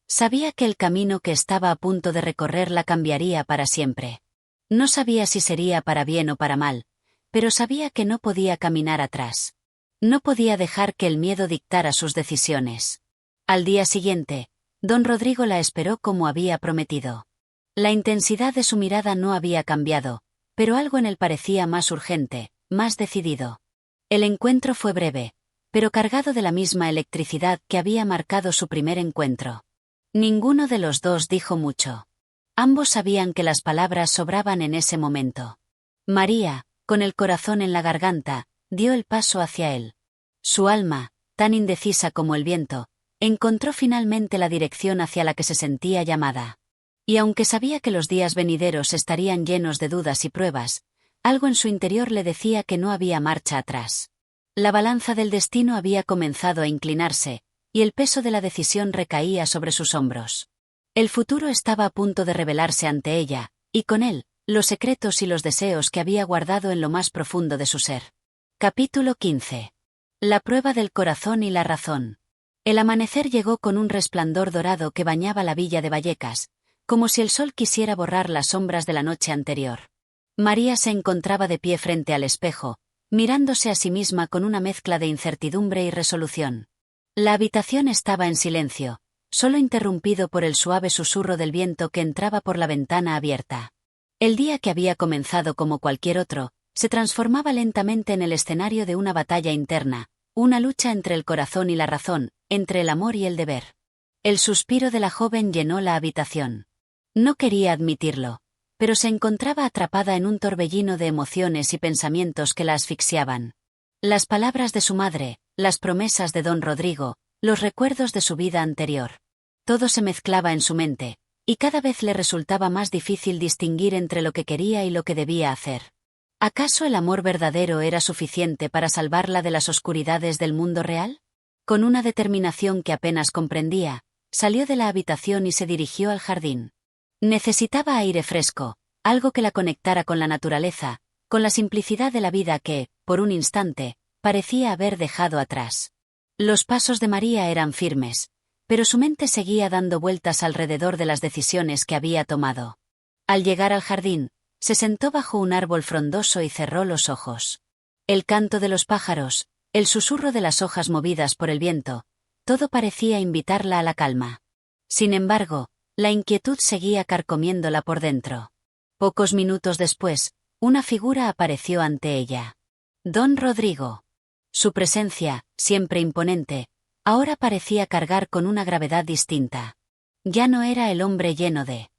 Sabía que el camino que estaba a punto de recorrer la cambiaría para siempre. No sabía si sería para bien o para mal, pero sabía que no podía caminar atrás. No podía dejar que el miedo dictara sus decisiones. Al día siguiente, don Rodrigo la esperó como había prometido. La intensidad de su mirada no había cambiado, pero algo en él parecía más urgente, más decidido. El encuentro fue breve, pero cargado de la misma electricidad que había marcado su primer encuentro. Ninguno de los dos dijo mucho. Ambos sabían que las palabras sobraban en ese momento. María, con el corazón en la garganta, dio el paso hacia él. Su alma, tan indecisa como el viento, encontró finalmente la dirección hacia la que se sentía llamada. Y aunque sabía que los días venideros estarían llenos de dudas y pruebas, algo en su interior le decía que no había marcha atrás. La balanza del destino había comenzado a inclinarse, y el peso de la decisión recaía sobre sus hombros. El futuro estaba a punto de revelarse ante ella, y con él, los secretos y los deseos que había guardado en lo más profundo de su ser. Capítulo 15. La prueba del corazón y la razón. El amanecer llegó con un resplandor dorado que bañaba la villa de Vallecas, como si el sol quisiera borrar las sombras de la noche anterior. María se encontraba de pie frente al espejo, mirándose a sí misma con una mezcla de incertidumbre y resolución. La habitación estaba en silencio, solo interrumpido por el suave susurro del viento que entraba por la ventana abierta. El día que había comenzado como cualquier otro, se transformaba lentamente en el escenario de una batalla interna, una lucha entre el corazón y la razón, entre el amor y el deber. El suspiro de la joven llenó la habitación. No quería admitirlo, pero se encontraba atrapada en un torbellino de emociones y pensamientos que la asfixiaban. Las palabras de su madre, las promesas de don Rodrigo, los recuerdos de su vida anterior. Todo se mezclaba en su mente, y cada vez le resultaba más difícil distinguir entre lo que quería y lo que debía hacer. ¿Acaso el amor verdadero era suficiente para salvarla de las oscuridades del mundo real? Con una determinación que apenas comprendía, Salió de la habitación y se dirigió al jardín. Necesitaba aire fresco, algo que la conectara con la naturaleza, con la simplicidad de la vida que, por un instante, parecía haber dejado atrás. Los pasos de María eran firmes, pero su mente seguía dando vueltas alrededor de las decisiones que había tomado. Al llegar al jardín, se sentó bajo un árbol frondoso y cerró los ojos. El canto de los pájaros, el susurro de las hojas movidas por el viento, todo parecía invitarla a la calma. Sin embargo, la inquietud seguía carcomiéndola por dentro. Pocos minutos después, una figura apareció ante ella. Don Rodrigo. Su presencia, siempre imponente, ahora parecía cargar con una gravedad distinta. Ya no era el hombre lleno de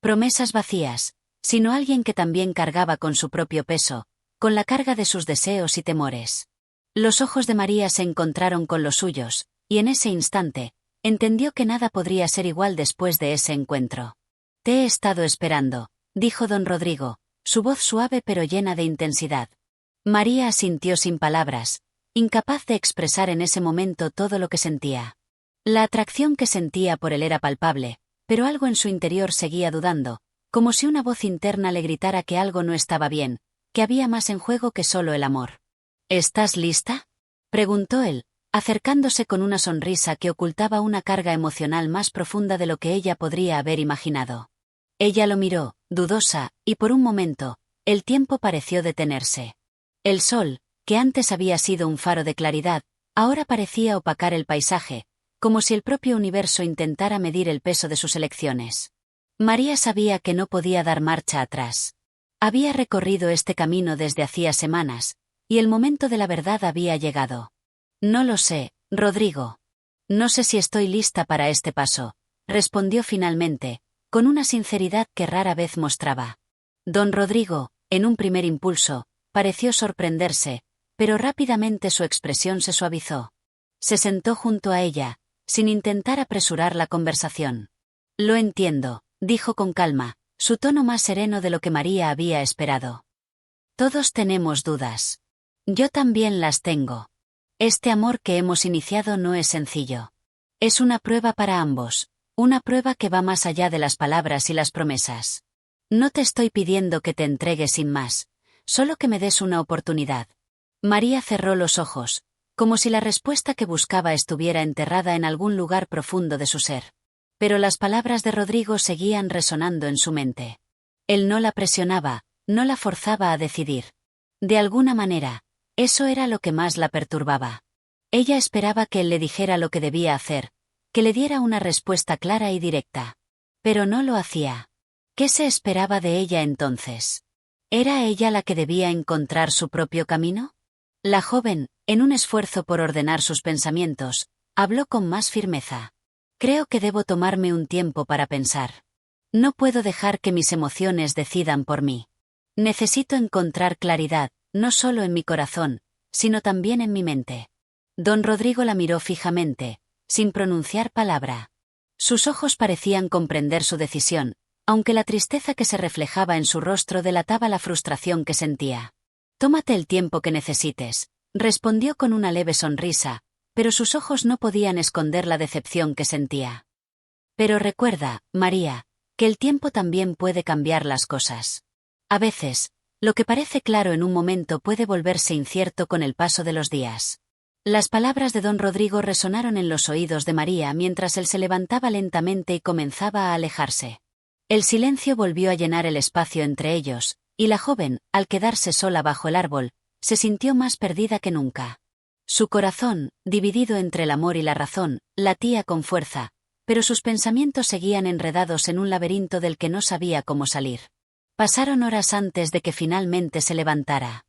promesas vacías, sino alguien que también cargaba con su propio peso, con la carga de sus deseos y temores. Los ojos de María se encontraron con los suyos, y en ese instante, entendió que nada podría ser igual después de ese encuentro. «Te he estado esperando», dijo don Rodrigo, su voz suave pero llena de intensidad. María asintió sin palabras, incapaz de expresar en ese momento todo lo que sentía. La atracción que sentía por él era palpable, pero algo en su interior seguía dudando, como si una voz interna le gritara que algo no estaba bien, que había más en juego que solo el amor. «¿Estás lista?», preguntó él, acercándose con una sonrisa que ocultaba una carga emocional más profunda de lo que ella podría haber imaginado. Ella lo miró, dudosa, y por un momento, el tiempo pareció detenerse. El sol, que antes había sido un faro de claridad, ahora parecía opacar el paisaje, como si el propio universo intentara medir el peso de sus elecciones. María sabía que no podía dar marcha atrás. Había recorrido este camino desde hacía semanas, y el momento de la verdad había llegado. «No lo sé, Rodrigo. No sé si estoy lista para este paso», respondió finalmente, con una sinceridad que rara vez mostraba. Don Rodrigo, en un primer impulso, pareció sorprenderse, pero rápidamente su expresión se suavizó. Se sentó junto a ella, sin intentar apresurar la conversación. «Lo entiendo», dijo con calma, su tono más sereno de lo que María había esperado. «Todos tenemos dudas. Yo también las tengo. Este amor que hemos iniciado no es sencillo. Es una prueba para ambos, una prueba que va más allá de las palabras y las promesas. No te estoy pidiendo que te entregues sin más, solo que me des una oportunidad». María cerró los ojos, como si la respuesta que buscaba estuviera enterrada en algún lugar profundo de su ser. Pero las palabras de Rodrigo seguían resonando en su mente. Él no la presionaba, no la forzaba a decidir. De alguna manera, eso era lo que más la perturbaba. Ella esperaba que él le dijera lo que debía hacer, que le diera una respuesta clara y directa. Pero no lo hacía. ¿Qué se esperaba de ella entonces? ¿Era ella la que debía encontrar su propio camino? La joven, en un esfuerzo por ordenar sus pensamientos, habló con más firmeza. «Creo que debo tomarme un tiempo para pensar. No puedo dejar que mis emociones decidan por mí. Necesito encontrar claridad, no solo en mi corazón, sino también en mi mente». Don Rodrigo la miró fijamente, sin pronunciar palabra. Sus ojos parecían comprender su decisión, aunque la tristeza que se reflejaba en su rostro delataba la frustración que sentía. «Tómate el tiempo que necesites», respondió con una leve sonrisa, pero sus ojos no podían esconder la decepción que sentía. «Pero recuerda, María, que el tiempo también puede cambiar las cosas. A veces, lo que parece claro en un momento puede volverse incierto con el paso de los días». Las palabras de don Rodrigo resonaron en los oídos de María mientras él se levantaba lentamente y comenzaba a alejarse. El silencio volvió a llenar el espacio entre ellos, y la joven, al quedarse sola bajo el árbol, se sintió más perdida que nunca. Su corazón, dividido entre el amor y la razón, latía con fuerza, pero sus pensamientos seguían enredados en un laberinto del que no sabía cómo salir. Pasaron horas antes de que finalmente se levantara.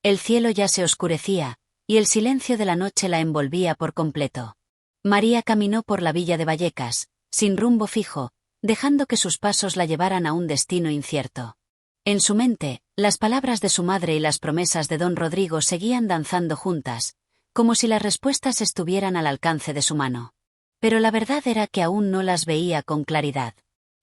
El cielo ya se oscurecía, y el silencio de la noche la envolvía por completo. María caminó por la villa de Vallecas, sin rumbo fijo, dejando que sus pasos la llevaran a un destino incierto. En su mente, las palabras de su madre y las promesas de don Rodrigo seguían danzando juntas, como si las respuestas estuvieran al alcance de su mano. Pero la verdad era que aún no las veía con claridad.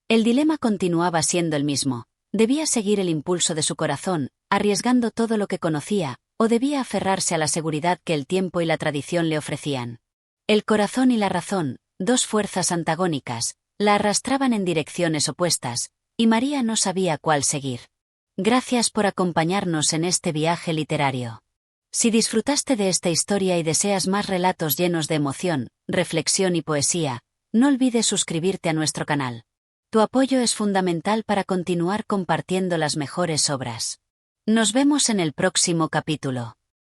El dilema continuaba siendo el mismo. Debía seguir el impulso de su corazón, arriesgando todo lo que conocía, o debía aferrarse a la seguridad que el tiempo y la tradición le ofrecían. El corazón y la razón, dos fuerzas antagónicas, la arrastraban en direcciones opuestas, y María no sabía cuál seguir. Gracias por acompañarnos en este viaje literario. Si disfrutaste de esta historia y deseas más relatos llenos de emoción, reflexión y poesía, no olvides suscribirte a nuestro canal. Tu apoyo es fundamental para continuar compartiendo las mejores obras. Nos vemos en el próximo capítulo.